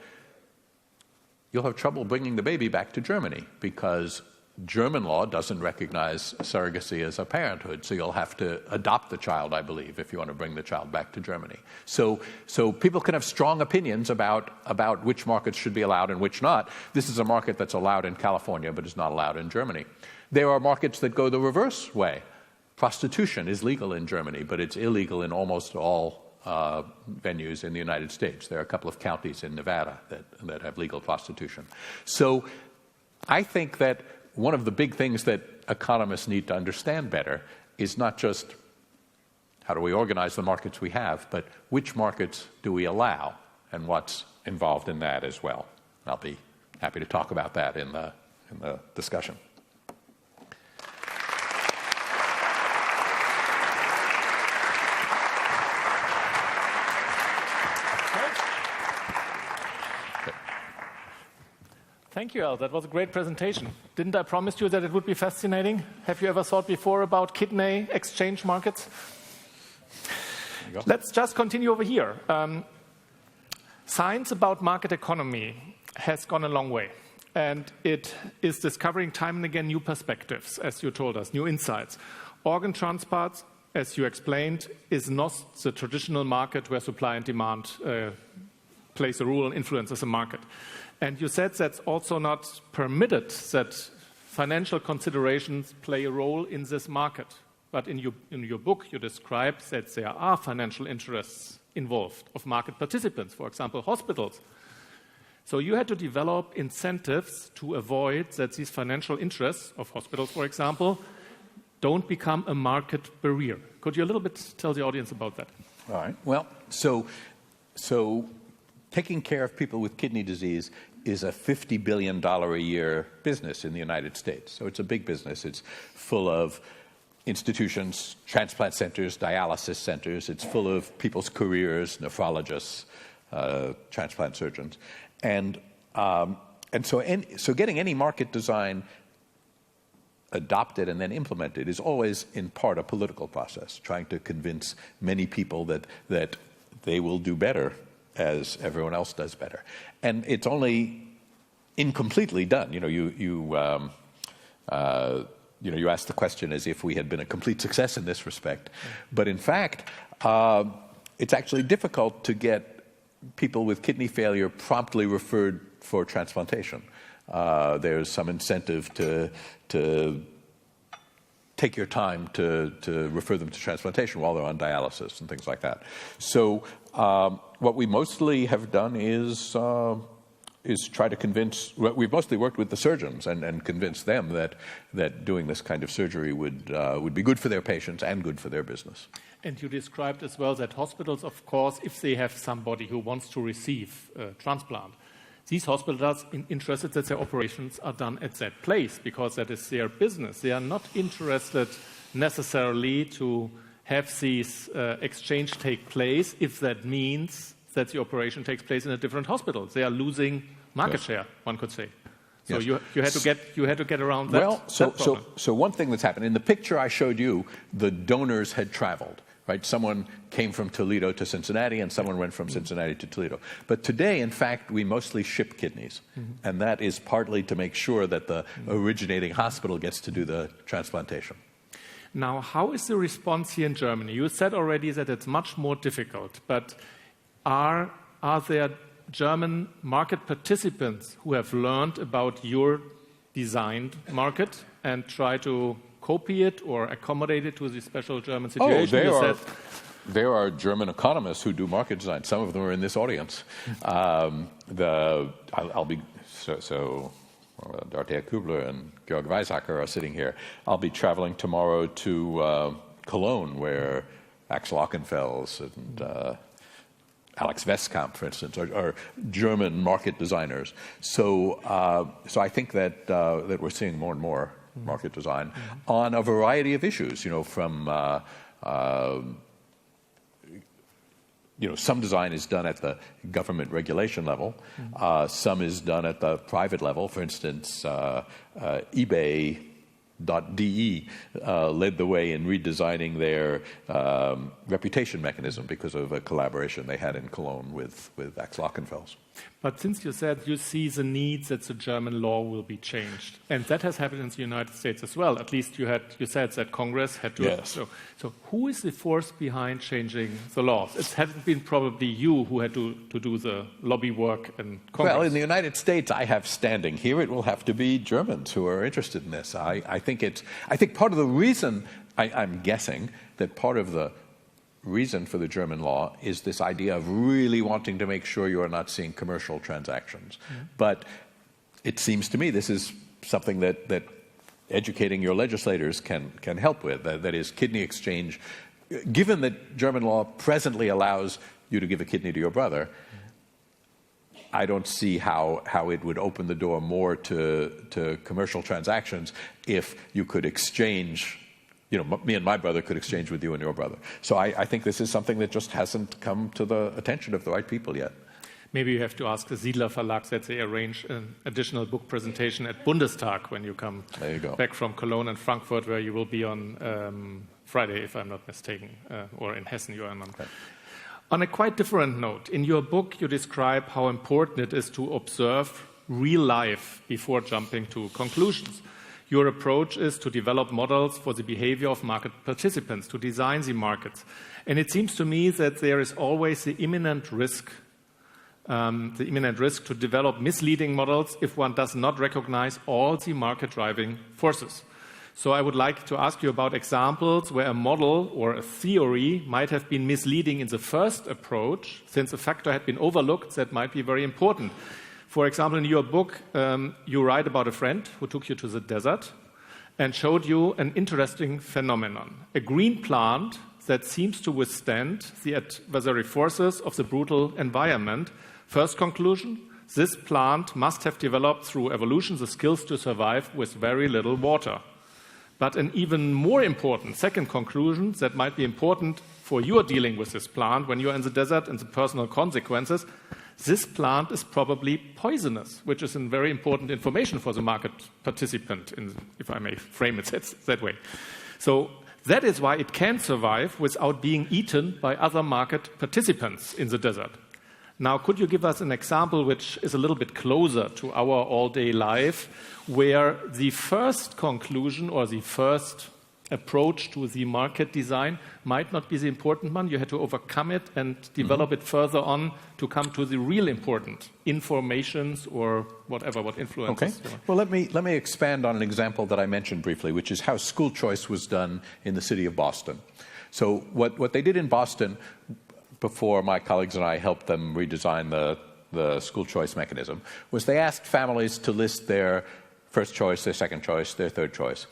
you'll have trouble bringing the baby back to Germany because German law doesn't recognize surrogacy as a parenthood, so you'll have to adopt the child, I believe, if you want to bring the child back to Germany. So people can have strong opinions about which markets should be allowed and which not. This is a market that's allowed in California but is not allowed in Germany. There are markets that go the reverse way. Prostitution is legal in Germany, but it's illegal in almost all venues in the United States. There are a couple of counties in Nevada that have legal prostitution. So I think that one of the big things that economists need to understand better is not just how do we organize the markets we have, but which markets do we allow and what's involved in that as well. I'll be happy to talk about that in the discussion. Thank you, Al. That was a great presentation. Didn't I promise you that it would be fascinating? Have you ever thought before about kidney exchange markets? Let's just continue over here. Science about market economy has gone a long way, and it is discovering time and again new perspectives, as you told us, new insights. Organ transport, as you explained, is not the traditional market where supply and demand plays a role and influences a market. And you said that's also not permitted, that financial considerations play a role in this market. But in your book, you describe that there are financial interests involved of market participants, for example, hospitals. So you had to develop incentives to avoid that these financial interests of hospitals, for example, don't become a market barrier. Could you a little bit tell the audience about that? All right. Well, so taking care of people with kidney disease is a $50 billion a year business in the United States. So it's a big business. It's full of institutions, transplant centers, dialysis centers. It's full of people's careers, nephrologists, transplant surgeons. And so getting any market design adopted and then implemented is always in part a political process, trying to convince many people that they will do better as everyone else does better. And it's only incompletely done. You asked the question as if we had been a complete success in this respect. But in fact, it's actually difficult to get people with kidney failure promptly referred for transplantation. There's some incentive to take your time to refer them to transplantation while they're on dialysis and things like that. So what we mostly have done is try to convince. We've mostly worked with the surgeons and convinced them that doing this kind of surgery would be good for their patients and good for their business. And you described as well that hospitals, of course, if they have somebody who wants to receive a transplant, these hospitals are interested that their operations are done at that place because that is their business. They are not interested necessarily to have these exchange take place if that means that the operation takes place in a different hospital. They are losing market share, one could say. So you had to get around that. Well, so one thing that's happened in the picture I showed you, the donors had traveled. Right? Someone came from Toledo to Cincinnati, and someone went from Cincinnati to Toledo. But today, in fact, we mostly ship kidneys, and that is partly to make sure that the originating hospital gets to do the transplantation. Now, how is the response here in Germany? You said already that it's much more difficult, but are there German market participants who have learned about your designed market and try to copy it or accommodate it to the special German situation? There are German economists who do market design. Some of them are in this audience. Dorothea Kubler and Georg Weisacker are sitting here. I'll be traveling tomorrow to Cologne, where Axel Ockenfels and Alex Westkamp, for instance, are German market designers. So I think that we're seeing more and more market design, on a variety of issues, from some design is done at the government regulation level. Some is done at the private level. For instance, eBay.de led the way in redesigning their reputation mechanism because of a collaboration they had in Cologne with Axel Ockenfels. But since you said you see the need that the German law will be changed, and that has happened in the United States as well. At least you said that Congress had to. Yes. So who is the force behind changing the laws? It hasn't been probably you who had to do the lobby work in Congress. Well, in the United States, I have standing. Here, it will have to be Germans who are interested in this. I think part of the reason, I'm guessing that part of the reason for the German law is this idea of really wanting to make sure you are not seeing commercial transactions. But it seems to me this is something that educating your legislators can help with. That is, kidney exchange. Given that German law presently allows you to give a kidney to your brother, I don't see how it would open the door more to commercial transactions if you could exchange. Me and my brother could exchange with you and your brother. So I think this is something that just hasn't come to the attention of the right people yet. Maybe you have to ask the Siedler Verlag that they arrange an additional book presentation at Bundestag when you come back from Cologne and Frankfurt, where you will be on Friday, if I'm not mistaken, or in Hessen you are on. Okay. On a quite different note, in your book you describe how important it is to observe real life before jumping to conclusions. Your approach is to develop models for the behavior of market participants, to design the markets. And it seems to me that there is always the imminent risk to develop misleading models if one does not recognize all the market-driving forces. So I would like to ask you about examples where a model or a theory might have been misleading in the first approach, since a factor had been overlooked that might be very important. For example, in your book, you write about a friend who took you to the desert and showed you an interesting phenomenon. A green plant that seems to withstand the adversary forces of the brutal environment. First conclusion, this plant must have developed through evolution the skills to survive with very little water. But an even more important second conclusion that might be important for your dealing with this plant when you're in the desert and the personal consequences, this plant is probably poisonous, which is very important information for the market participant, if I may frame it that way. So that is why it can survive without being eaten by other market participants in the desert. Now, could you give us an example which is a little bit closer to our all-day life, where the first conclusion or the first approach to the market design might not be the important one? You had to overcome it and develop it further on to come to the real important informations or what influences. Okay. Well, let me expand on an example that I mentioned briefly, which is how school choice was done in the city of Boston. So what they did in Boston, before my colleagues and I helped them redesign the school choice mechanism, was they asked families to list their first choice, their second choice, their third choice.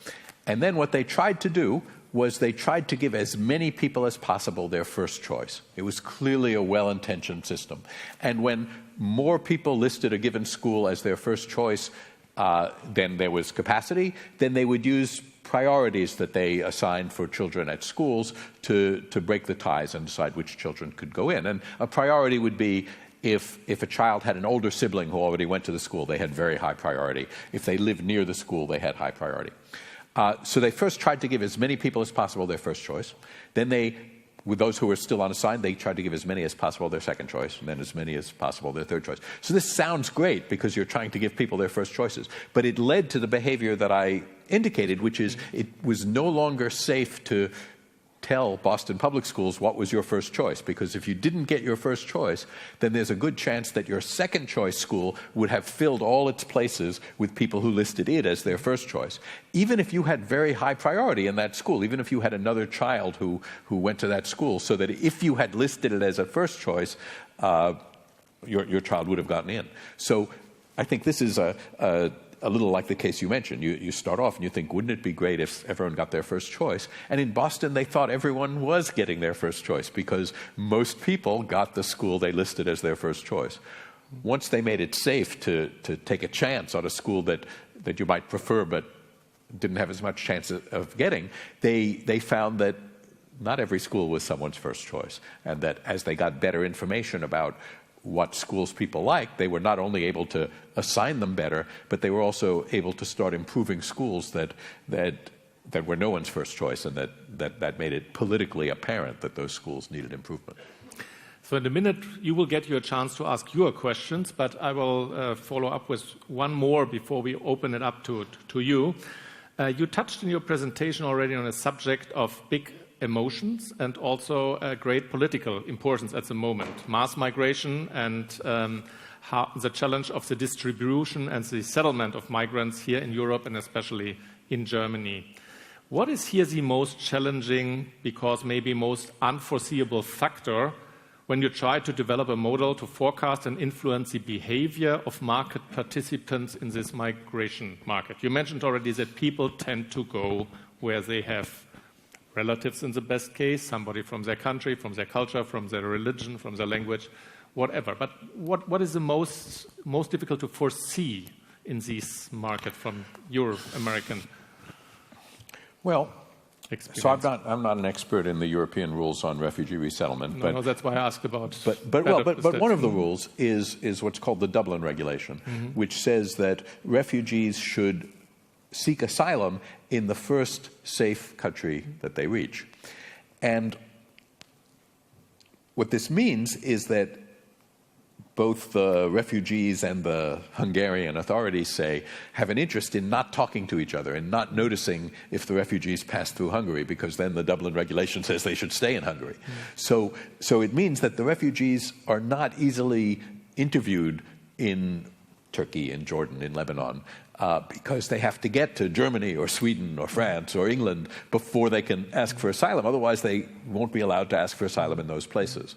And then what they tried to do was they tried to give as many people as possible their first choice. It was clearly a well-intentioned system. And when more people listed a given school as their first choice, then there was capacity, then they would use priorities that they assigned for children at schools to break the ties and decide which children could go in. And a priority would be if a child had an older sibling who already went to the school, they had very high priority. If they lived near the school, they had high priority. So they first tried to give as many people as possible their first choice. Then with those who were still unassigned, they tried to give as many as possible their second choice, and then as many as possible their third choice. So this sounds great because you're trying to give people their first choices. But it led to the behavior that I indicated, which is it was no longer safe to tell Boston Public Schools what was your first choice, because if you didn't get your first choice, then there's a good chance that your second choice school would have filled all its places with people who listed it as their first choice. Even if you had very high priority in that school, even if you had another child who went to that school, so that if you had listed it as a first choice, your child would have gotten in. So I think this is a little like the case you mentioned. You start off and you think, wouldn't it be great if everyone got their first choice? And in Boston, they thought everyone was getting their first choice because most people got the school they listed as their first choice. Once they made it safe to take a chance on a school that you might prefer but didn't have as much chance of getting, they found that not every school was someone's first choice, and that as they got better information about what schools people liked, they were not only able to assign them better, but they were also able to start improving schools that were no one's first choice, and that made it politically apparent that those schools needed improvement. So in a minute, you will get your chance to ask your questions, but I will follow up with one more before we open it up to you. You touched in your presentation already on a subject of big emotions and also great political importance at the moment, mass migration and the challenge of the distribution and the settlement of migrants here in Europe and especially in Germany. What is here the most challenging, because maybe most unforeseeable factor when you try to develop a model to forecast and influence the behavior of market participants in this migration market? You mentioned already that people tend to go where they have relatives in the best case, somebody from their country, from their culture, from their religion, from their language, whatever. But what is the most difficult to foresee in this market from your American experience? So I'm not an expert in the European rules on refugee resettlement. No, that's why I asked about. But one of the rules is what's called the Dublin Regulation, which says that refugees should seek asylum in the first safe country that they reach. And what this means is that both the refugees and the Hungarian authorities have an interest in not talking to each other and not noticing if the refugees pass through Hungary, because then the Dublin Regulation says they should stay in Hungary. So it means that the refugees are not easily interviewed in Turkey, in Jordan, in Lebanon, because they have to get to Germany or Sweden or France or England before they can ask for asylum. Otherwise, they won't be allowed to ask for asylum in those places.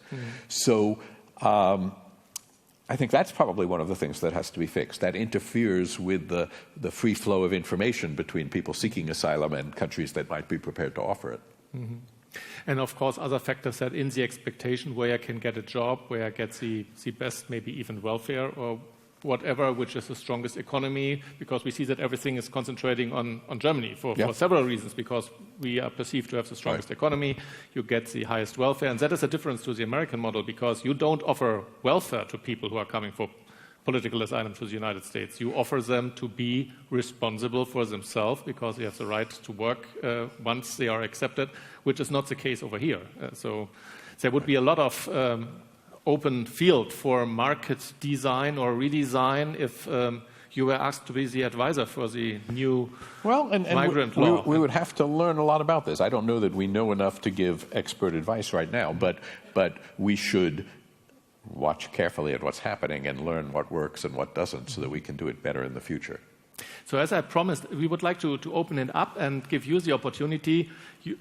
So I think that's probably one of the things that has to be fixed. That interferes with the free flow of information between people seeking asylum and countries that might be prepared to offer it. And of course, other factors that in the expectation where I can get a job, where I get the best, maybe even welfare or whatever, which is the strongest economy, because we see that everything is concentrating on Germany for several reasons, because we are perceived to have the strongest economy, you get the highest welfare, and that is a difference to the American model, because you don't offer welfare to people who are coming for political asylum to the United States. You offer them to be responsible for themselves, because they have the right to work once they are accepted, which is not the case over here. So there would be a lot of open field for market design or redesign if you were asked to be the advisor for the new migrant law. We would have to learn a lot about this. I don't know that we know enough to give expert advice right now, but we should watch carefully at what's happening and learn what works and what doesn't so that we can do it better in the future. So as I promised, we would like to open it up and give you the opportunity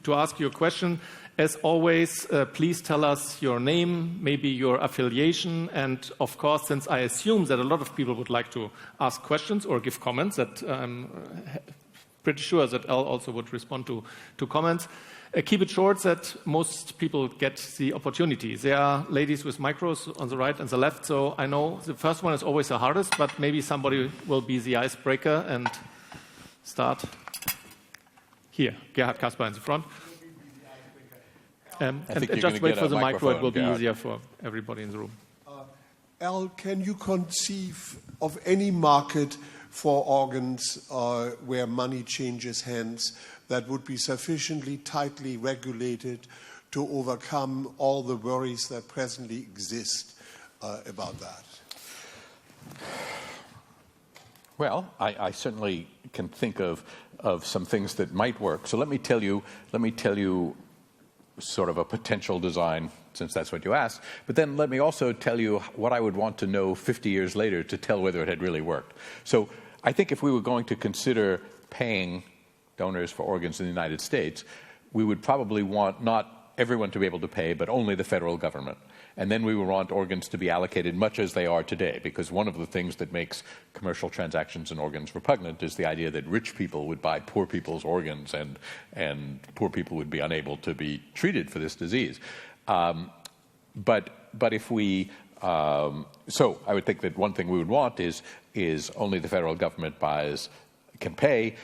to ask your question. As always, please tell us your name, maybe your affiliation, and of course, since I assume that a lot of people would like to ask questions or give comments, that I'm pretty sure that Al also would respond to comments. Keep it short, that most people get the opportunity. There are ladies with micros on the right and the left, so I know the first one is always the hardest, but maybe somebody will be the icebreaker and start here. Gerhard Kasper in the front. And just wait for the micro, it will be easier for everybody in the room. Al, can you conceive of any market for organs where money changes hands that would be sufficiently tightly regulated to overcome all the worries that presently exist about that? Well, I certainly can think of some things that might work. So let me tell you sort of a potential design, since that's what you asked. But then let me also tell you what I would want to know 50 years later to tell whether it had really worked. So I think if we were going to consider paying donors for organs in the United States, we would probably want not everyone to be able to pay, but only the federal government. And then we would want organs to be allocated much as they are today, because one of the things that makes commercial transactions in organs repugnant is the idea that rich people would buy poor people's organs and poor people would be unable to be treated for this disease. But if we... so I would think that one thing we would want is only the federal government can pay.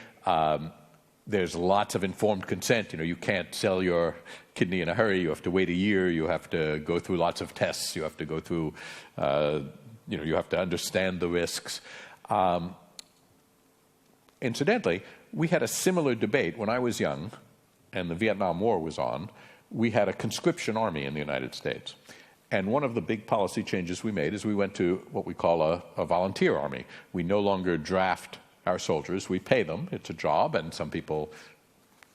There's lots of informed consent. You can't sell your kidney in a hurry. You have to wait a year. You have to go through lots of tests. You have to go through, you have to understand the risks. Incidentally, we had a similar debate when I was young and the Vietnam War was on. We had a conscription army in the United States. And one of the big policy changes we made is we went to what we call a volunteer army. We no longer draft our soldiers, we pay them. It's a job, and some people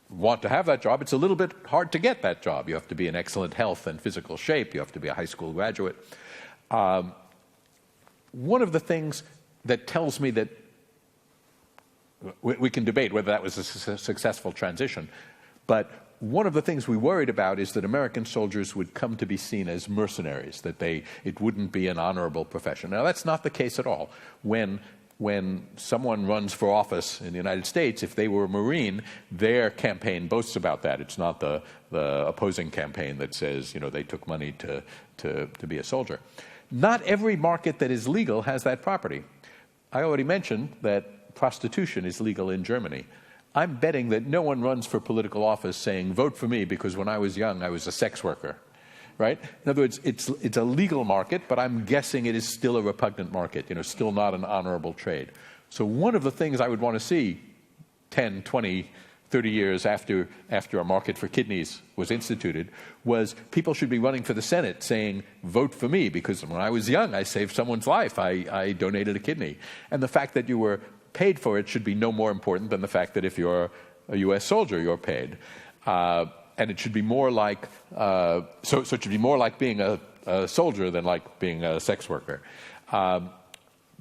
want to have that job. It's a little bit hard to get that job. You have to be in excellent health and physical shape. You have to be a high school graduate. One of the things that tells me that we can debate whether that was a successful transition, but one of the things we worried about is that American soldiers would come to be seen as mercenaries, that it wouldn't be an honorable profession. Now, that's not the case at all. When someone runs for office in the United States, if they were a Marine, their campaign boasts about that. It's not the opposing campaign that says, they took money to be a soldier. Not every market that is legal has that property. I already mentioned that prostitution is legal in Germany. I'm betting that no one runs for political office saying, vote for me because when I was young, I was a sex worker. Right? In other words, it's a legal market, but I'm guessing it is still a repugnant market, still not an honorable trade. So one of the things I would want to see 10, 20, 30 years after a market for kidneys was instituted was people should be running for the Senate saying, vote for me, because when I was young, I saved someone's life. I donated a kidney. And the fact that you were paid for it should be no more important than the fact that if you're a U.S. soldier, you're paid. And it should be more like so it should be more like being a soldier than like being a sex worker.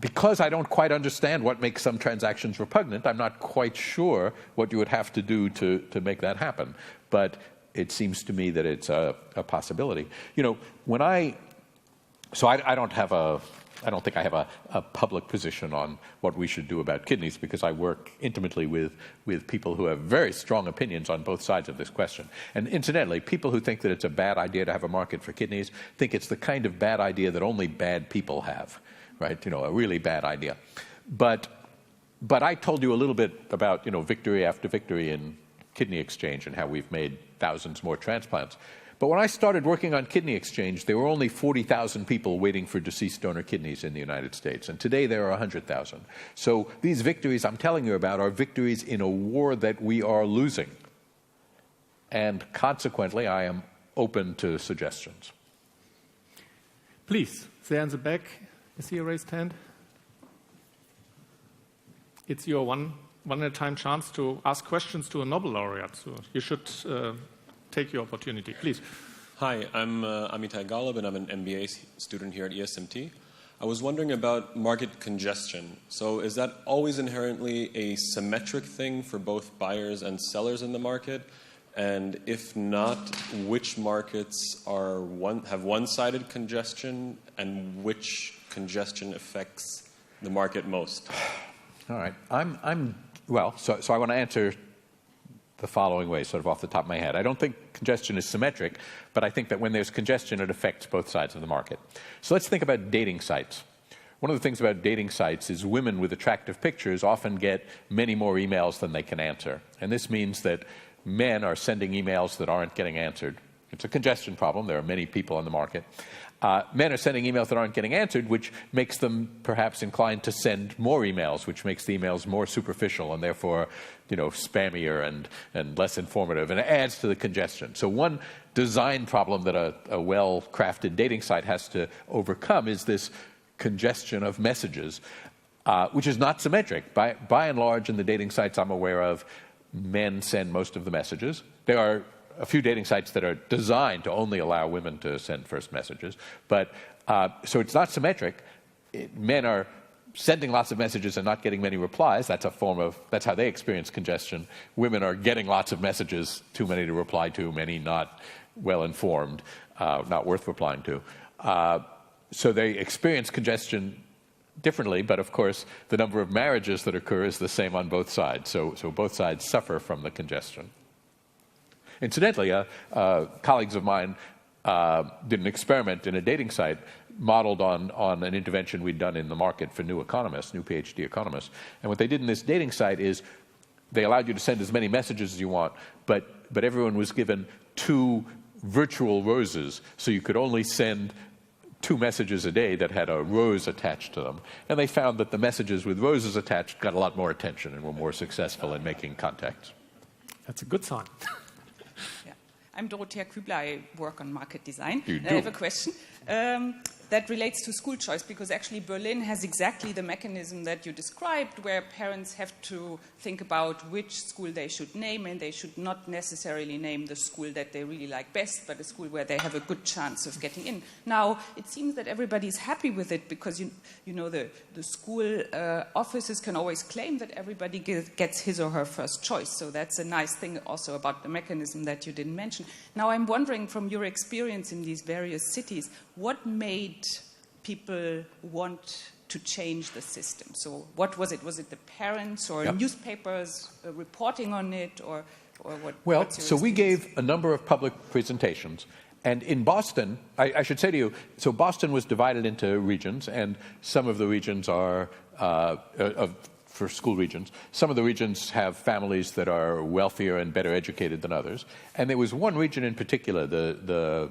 Because I don't quite understand what makes some transactions repugnant, I'm not quite sure what you would have to do to make that happen. But it seems to me that it's a possibility. I don't think I have a public position on what we should do about kidneys because I work intimately with people who have very strong opinions on both sides of this question. And incidentally, people who think that it's a bad idea to have a market for kidneys think it's the kind of bad idea that only bad people have, right? A really bad idea. But I told you a little bit about, victory after victory in kidney exchange and how we've made thousands more transplants. But when I started working on kidney exchange, there were only 40,000 people waiting for deceased donor kidneys in the United States. And today there are 100,000. So these victories I'm telling you about are victories in a war that we are losing. And consequently, I am open to suggestions. Please, there in the back, I see a raised hand. It's your one-at-a-time chance to ask questions to a Nobel laureate. So you should take your opportunity, please. Hi, I'm Amitai Galib, and I'm an MBA student here at ESMT. I was wondering about market congestion. So is that always inherently a symmetric thing for both buyers and sellers in the market? And if not, which markets have one-sided congestion, and which congestion affects the market most? All right. So I want to answer the following way, sort of off the top of my head. I don't think congestion is symmetric, but I think that when there's congestion, it affects both sides of the market. So let's think about dating sites. One of the things about dating sites is women with attractive pictures often get many more emails than they can answer. And this means that men are sending emails that aren't getting answered. It's a congestion problem. There are many people on the market. Men are sending emails that aren't getting answered, which makes them perhaps inclined to send more emails, which makes the emails more superficial and therefore, spammier and less informative, and it adds to the congestion. So one design problem that a well-crafted dating site has to overcome is this congestion of messages, which is not symmetric. By and large, in the dating sites I'm aware of, men send most of the messages. There are a few dating sites that are designed to only allow women to send first messages. But so it's not symmetric. Men are sending lots of messages and not getting many replies. That's how they experience congestion. Women are getting lots of messages, too many to reply to, many not well informed, not worth replying to. So they experience congestion differently, but of course the number of marriages that occur is the same on both sides. So both sides suffer from the congestion. Incidentally, colleagues of mine did an experiment in a dating site modeled on an intervention we'd done in the market for new PhD economists. And what they did in this dating site is they allowed you to send as many messages as you want, but everyone was given 2 virtual roses, so you could only send 2 messages a day that had a rose attached to them. And they found that the messages with roses attached got a lot more attention and were more successful in making contacts. That's a good sign. Yeah. I'm Dorothea Kübler. I work on market design. You do. I have a question that relates to school choice, because actually Berlin has exactly the mechanism that you described, where parents have to think about which school they should name, and they should not necessarily name the school that they really like best, but a school where they have a good chance of getting in. Now, it seems that everybody's happy with it, because you know the school offices can always claim that everybody gets his or her first choice. So that's a nice thing also about the mechanism that you didn't mention. Now, I'm wondering, from your experience in these various cities, what made people want to change the system? So what was it? Was it the parents or newspapers reporting on it, or what? Well, so we gave a number of public presentations. And in Boston, I should say to you, so Boston was divided into regions, and some of the regions are, for school regions, some of the regions have families that are wealthier and better educated than others. And there was one region in particular, the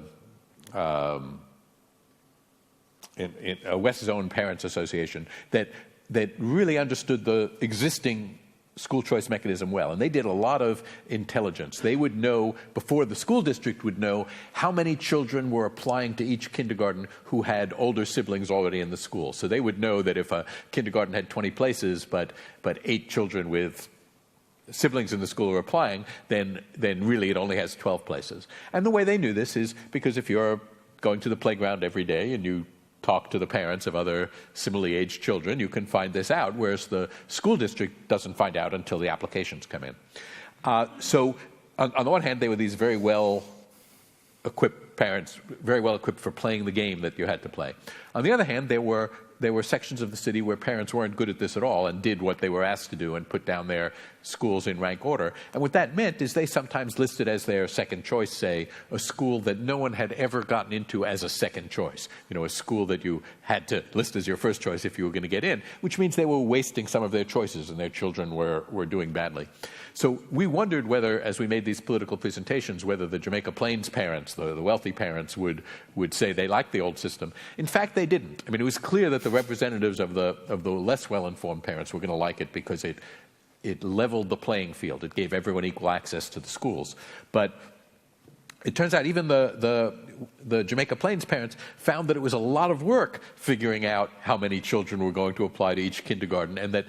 West Zone Parents Association, that really understood the existing school choice mechanism well. And they did a lot of intelligence. They would know, before the school district would know, how many children were applying to each kindergarten who had older siblings already in the school. So they would know that if a kindergarten had 20 places, but 8 children with siblings in the school are applying, then really it only has 12 places. And the way they knew this is because if you're going to the playground every day and you talk to the parents of other similarly aged children, you can find this out, whereas the school district doesn't find out until the applications come in. So on the one hand, they were these very well-equipped parents, very well-equipped for playing the game that you had to play. On the other hand, there were sections of the city where parents weren't good at this at all and did what they were asked to do and put down their schools in rank order. And what that meant is they sometimes listed as their second choice, say, a school that no one had ever gotten into as a second choice. You know, a school that you had to list as your first choice if you were going to get in, which means they were wasting some of their choices and their children were doing badly. So we wondered whether, as we made these political presentations, whether the Jamaica Plains parents, the wealthy parents, would say they liked the old system. In fact, they didn't. I mean, it was clear that the representatives of the less well-informed parents were going to like it because it leveled the playing field. It gave everyone equal access to the schools. But it turns out even the Jamaica Plains parents found that it was a lot of work figuring out how many children were going to apply to each kindergarten, and that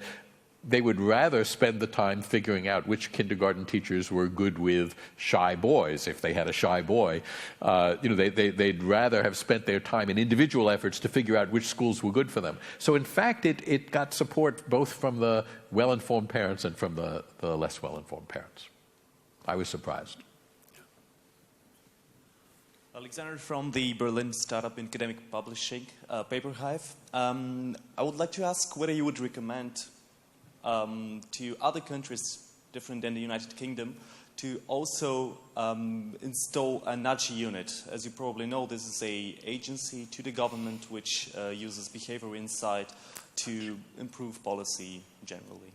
they would rather spend the time figuring out which kindergarten teachers were good with shy boys, if they had a shy boy. They'd rather have spent their time in individual efforts to figure out which schools were good for them. So in fact, it got support both from the well-informed parents and from the less well-informed parents. I was surprised. Alexander from the Berlin Startup Academic Publishing, Paper Hive. I would like to ask whether you would recommend to other countries different than the United Kingdom to also install a nudge unit. As you probably know, this is an agency to the government which uses behavioral insight to improve policy generally.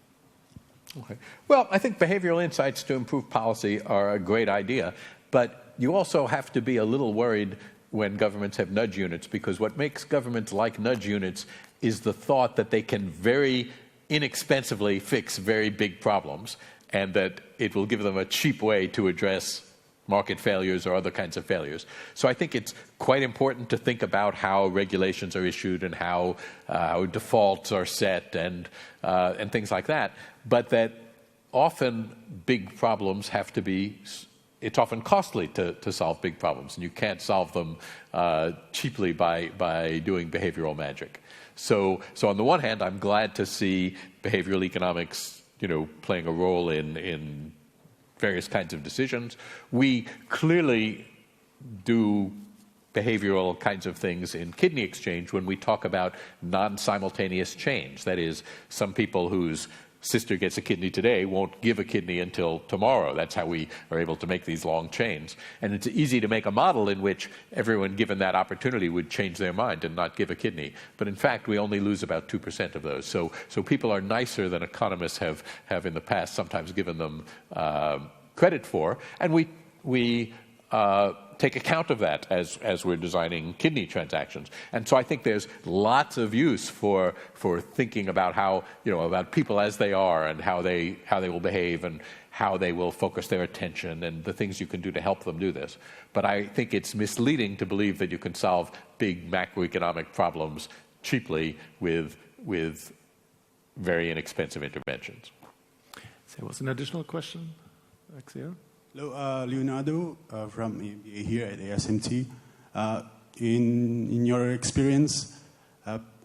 Okay. Well, I think behavioral insights to improve policy are a great idea, but you also have to be a little worried when governments have nudge units, because what makes governments like nudge units is the thought that they can very inexpensively fix very big problems, and that it will give them a cheap way to address market failures or other kinds of failures. So I think it's quite important to think about how regulations are issued and how defaults are set and things like that, but that often big problems have to be, it's often costly to solve big problems, and you can't solve them cheaply by doing behavioral magic. So on the one hand, I'm glad to see behavioral economics, playing a role in various kinds of decisions. We clearly do behavioral kinds of things in kidney exchange when we talk about non-simultaneous change. That is, some people whose sister gets a kidney today won't give a kidney until tomorrow. That's how we are able to make these long chains. And it's easy to make a model in which everyone given that opportunity would change their mind and not give a kidney. But in fact, we only lose about 2% of those. So people are nicer than economists have in the past sometimes given them credit for. And we take account of that as we're designing kidney transactions. And so I think there's lots of use for thinking about how, about people as they are and how they will behave and how they will focus their attention and the things you can do to help them do this. But I think it's misleading to believe that you can solve big macroeconomic problems cheaply with very inexpensive interventions. There was an additional question back there. Hello, Leonardo from MBA here at ESMT. In your experience,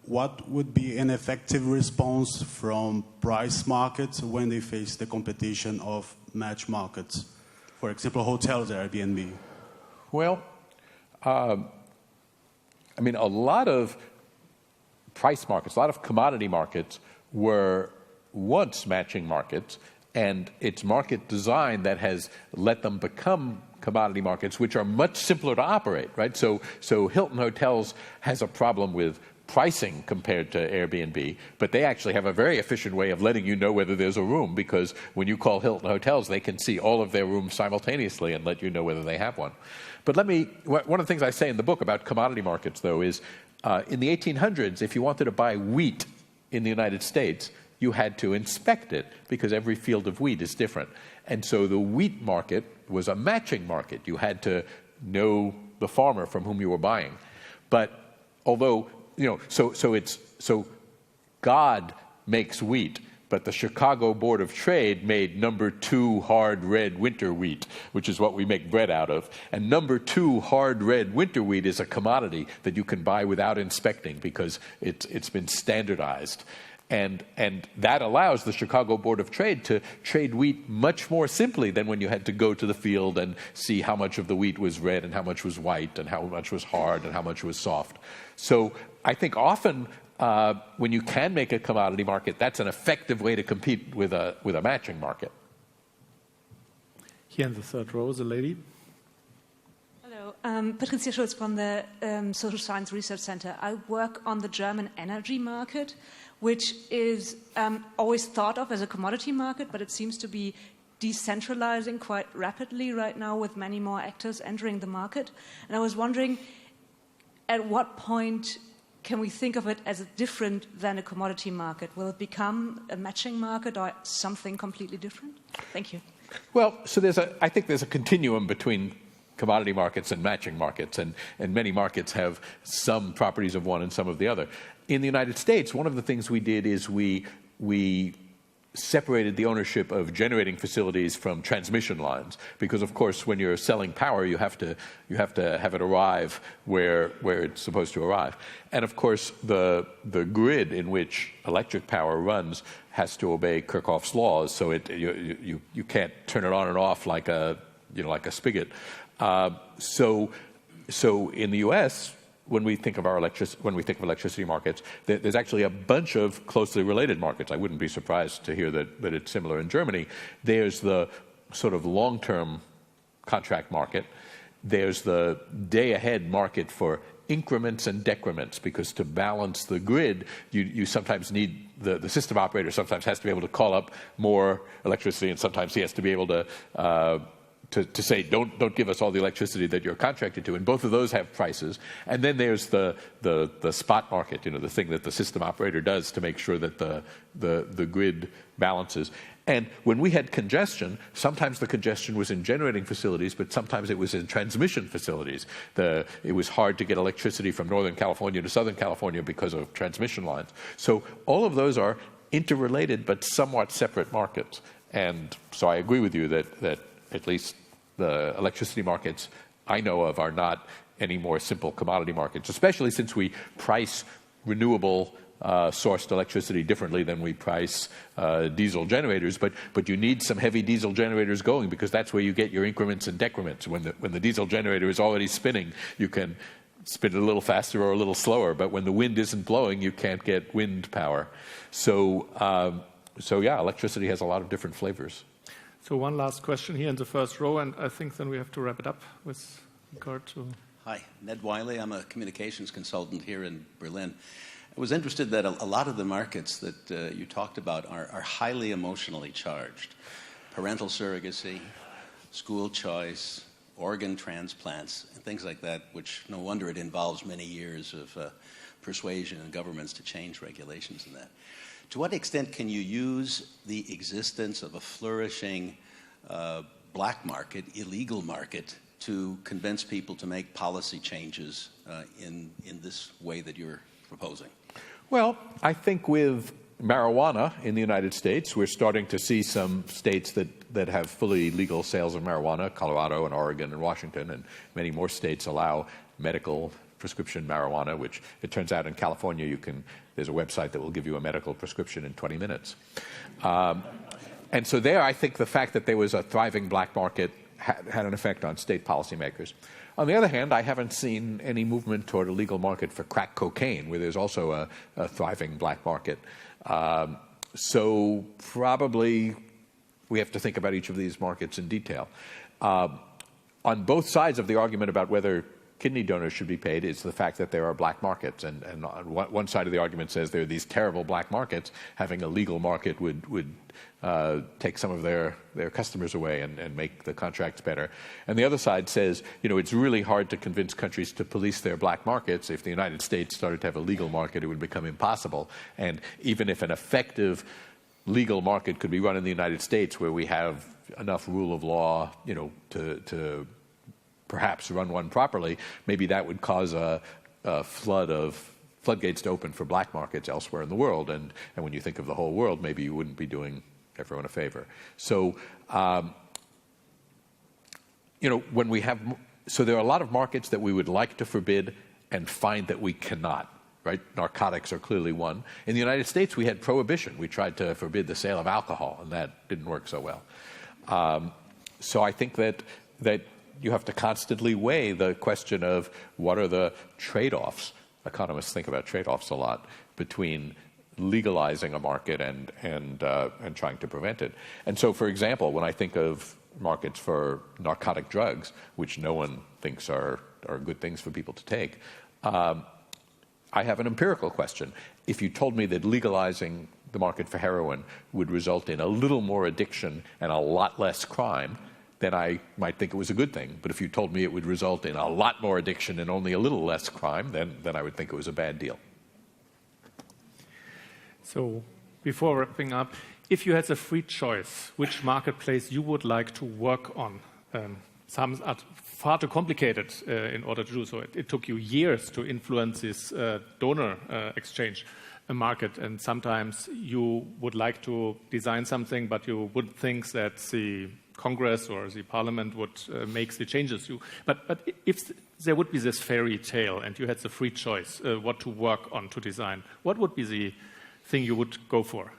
what would be an effective response from price markets when they face the competition of match markets? For example, hotels, Airbnb. Well, a lot of price markets, a lot of commodity markets were once matching markets, and it's market design that has let them become commodity markets, which are much simpler to operate, right? So Hilton Hotels has a problem with pricing compared to Airbnb, but they actually have a very efficient way of letting you know whether there's a room, because when you call Hilton Hotels, they can see all of their rooms simultaneously and let you know whether they have one. But one of the things I say in the book about commodity markets, though, is in the 1800s, if you wanted to buy wheat in the United States, you had to inspect it because every field of wheat is different. And so the wheat market was a matching market. You had to know the farmer from whom you were buying. But although, so God makes wheat, but the Chicago Board of Trade made number 2 hard red winter wheat, which is what we make bread out of. And number 2 hard red winter wheat is a commodity that you can buy without inspecting because it's been standardized. And that allows the Chicago Board of Trade to trade wheat much more simply than when you had to go to the field and see how much of the wheat was red and how much was white and how much was hard and how much was soft. So I think often when you can make a commodity market, that's an effective way to compete with a matching market. Here in the third row is a lady. Hello, Patricia Schulz from the Social Science Research Center. I work on the German energy market, which is always thought of as a commodity market, but it seems to be decentralizing quite rapidly right now with many more actors entering the market. And I was wondering, at what point can we think of it as different than a commodity market? Will it become a matching market or something completely different? Thank you. Well, so I think there's a continuum between commodity markets and matching markets, and many markets have some properties of one and some of the other. In the United States, one of the things we did is we separated the ownership of generating facilities from transmission lines, because of course when you're selling power you have to have it arrive where it's supposed to arrive. And of course the grid in which electric power runs has to obey Kirchhoff's laws, so you can't turn it on and off like a spigot. So in the US, when we think of electricity markets, there's actually a bunch of closely related markets. I wouldn't be surprised to hear that it's similar in Germany. There's the sort of long-term contract market. There's the day-ahead market for increments and decrements, because to balance the grid, you sometimes need the system operator sometimes has to be able to call up more electricity, and sometimes he has to be able to say, don't give us all the electricity that you're contracted to, and both of those have prices. And then there's the spot market, the thing that the system operator does to make sure that the grid balances. And when we had congestion, sometimes the congestion was in generating facilities, but sometimes it was in transmission facilities. It was hard to get electricity from Northern California to Southern California because of transmission lines. So all of those are interrelated but somewhat separate markets. And so I agree with you that at least the electricity markets I know of are not any more simple commodity markets, especially since we price renewable sourced electricity differently than we price diesel generators. But you need some heavy diesel generators going, because that's where you get your increments and decrements. When the diesel generator is already spinning, you can spin it a little faster or a little slower. But when the wind isn't blowing, you can't get wind power. So So yeah, electricity has a lot of different flavors. So one last question here in the first row, and I think then we have to wrap it up with regard to... Hi, Ned Wiley. I'm a communications consultant here in Berlin. I was interested that a lot of the markets that you talked about are highly emotionally charged. Parental surrogacy, school choice, organ transplants, and things like that, which no wonder it involves many years of persuasion and governments to change regulations in that. To what extent can you use the existence of a flourishing black market, illegal market, to convince people to make policy changes in this way that you're proposing? Well, I think with marijuana in the United States, we're starting to see some states that have fully legal sales of marijuana, Colorado and Oregon and Washington, and many more states allow medical prescription marijuana, which it turns out in California there's a website that will give you a medical prescription in 20 minutes. And so there, I think the fact that there was a thriving black market had an effect on state policymakers. On the other hand, I haven't seen any movement toward a legal market for crack cocaine, where there's also a thriving black market. So probably we have to think about each of these markets in detail. On both sides of the argument about whether kidney donors should be paid is the fact that there are black markets. And on one side of the argument says there are these terrible black markets. Having a legal market would take some of their customers away and make the contracts better. And the other side says, it's really hard to convince countries to police their black markets. If the United States started to have a legal market, it would become impossible. And even if an effective legal market could be run in the United States, where we have enough rule of law, to perhaps run one properly, maybe that would cause a floodgates to open for black markets elsewhere in the world. And when you think of the whole world, maybe you wouldn't be doing everyone a favor. So, when we have, so there are a lot of markets that we would like to forbid and find that we cannot. Right? Narcotics are clearly one. In the United States, we had prohibition. We tried to forbid the sale of alcohol, and that didn't work so well. So I think that you have to constantly weigh the question of what are the trade-offs. Economists think about trade-offs a lot between legalizing a market and trying to prevent it. And so, for example, when I think of markets for narcotic drugs, which no one thinks are good things for people to take, I have an empirical question. If you told me that legalizing the market for heroin would result in a little more addiction and a lot less crime, then I might think it was a good thing. But if you told me it would result in a lot more addiction and only a little less crime, then I would think it was a bad deal. So before wrapping up, if you had a free choice, which marketplace you would like to work on? Some are far too complicated in order to do so. It took you years to influence this donor exchange market, and sometimes you would like to design something, but you would think that the Congress or the Parliament would make the changes. But if there would be this fairy tale and you had the free choice what to work on to design, what would be the thing you would go for?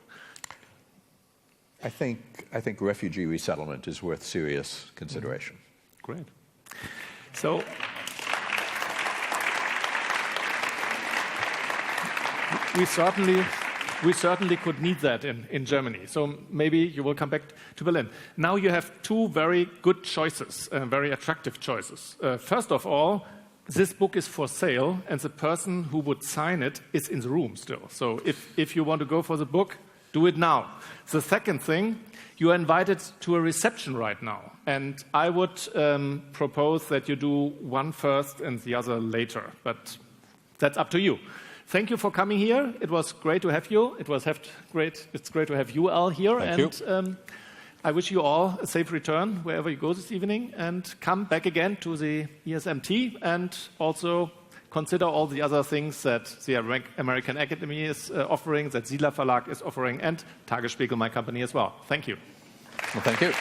I think refugee resettlement is worth serious consideration. Great. So we certainly could need that in Germany. So maybe you will come back to Berlin. Now you have two very good choices, very attractive choices. First of all, this book is for sale, and the person who would sign it is in the room still. So if you want to go for the book, do it now. The second thing, you are invited to a reception right now. And I would propose that you do one first and the other later. But that's up to you. Thank you for coming here. It was great to have you. It's great to have you all here. Thank you. I wish you all a safe return wherever you go this evening. And come back again to the ESMT and also consider all the other things that the American Academy is offering, that Siedler Verlag is offering, and Tagesspiegel, my company, as well. Thank you. Well, thank you.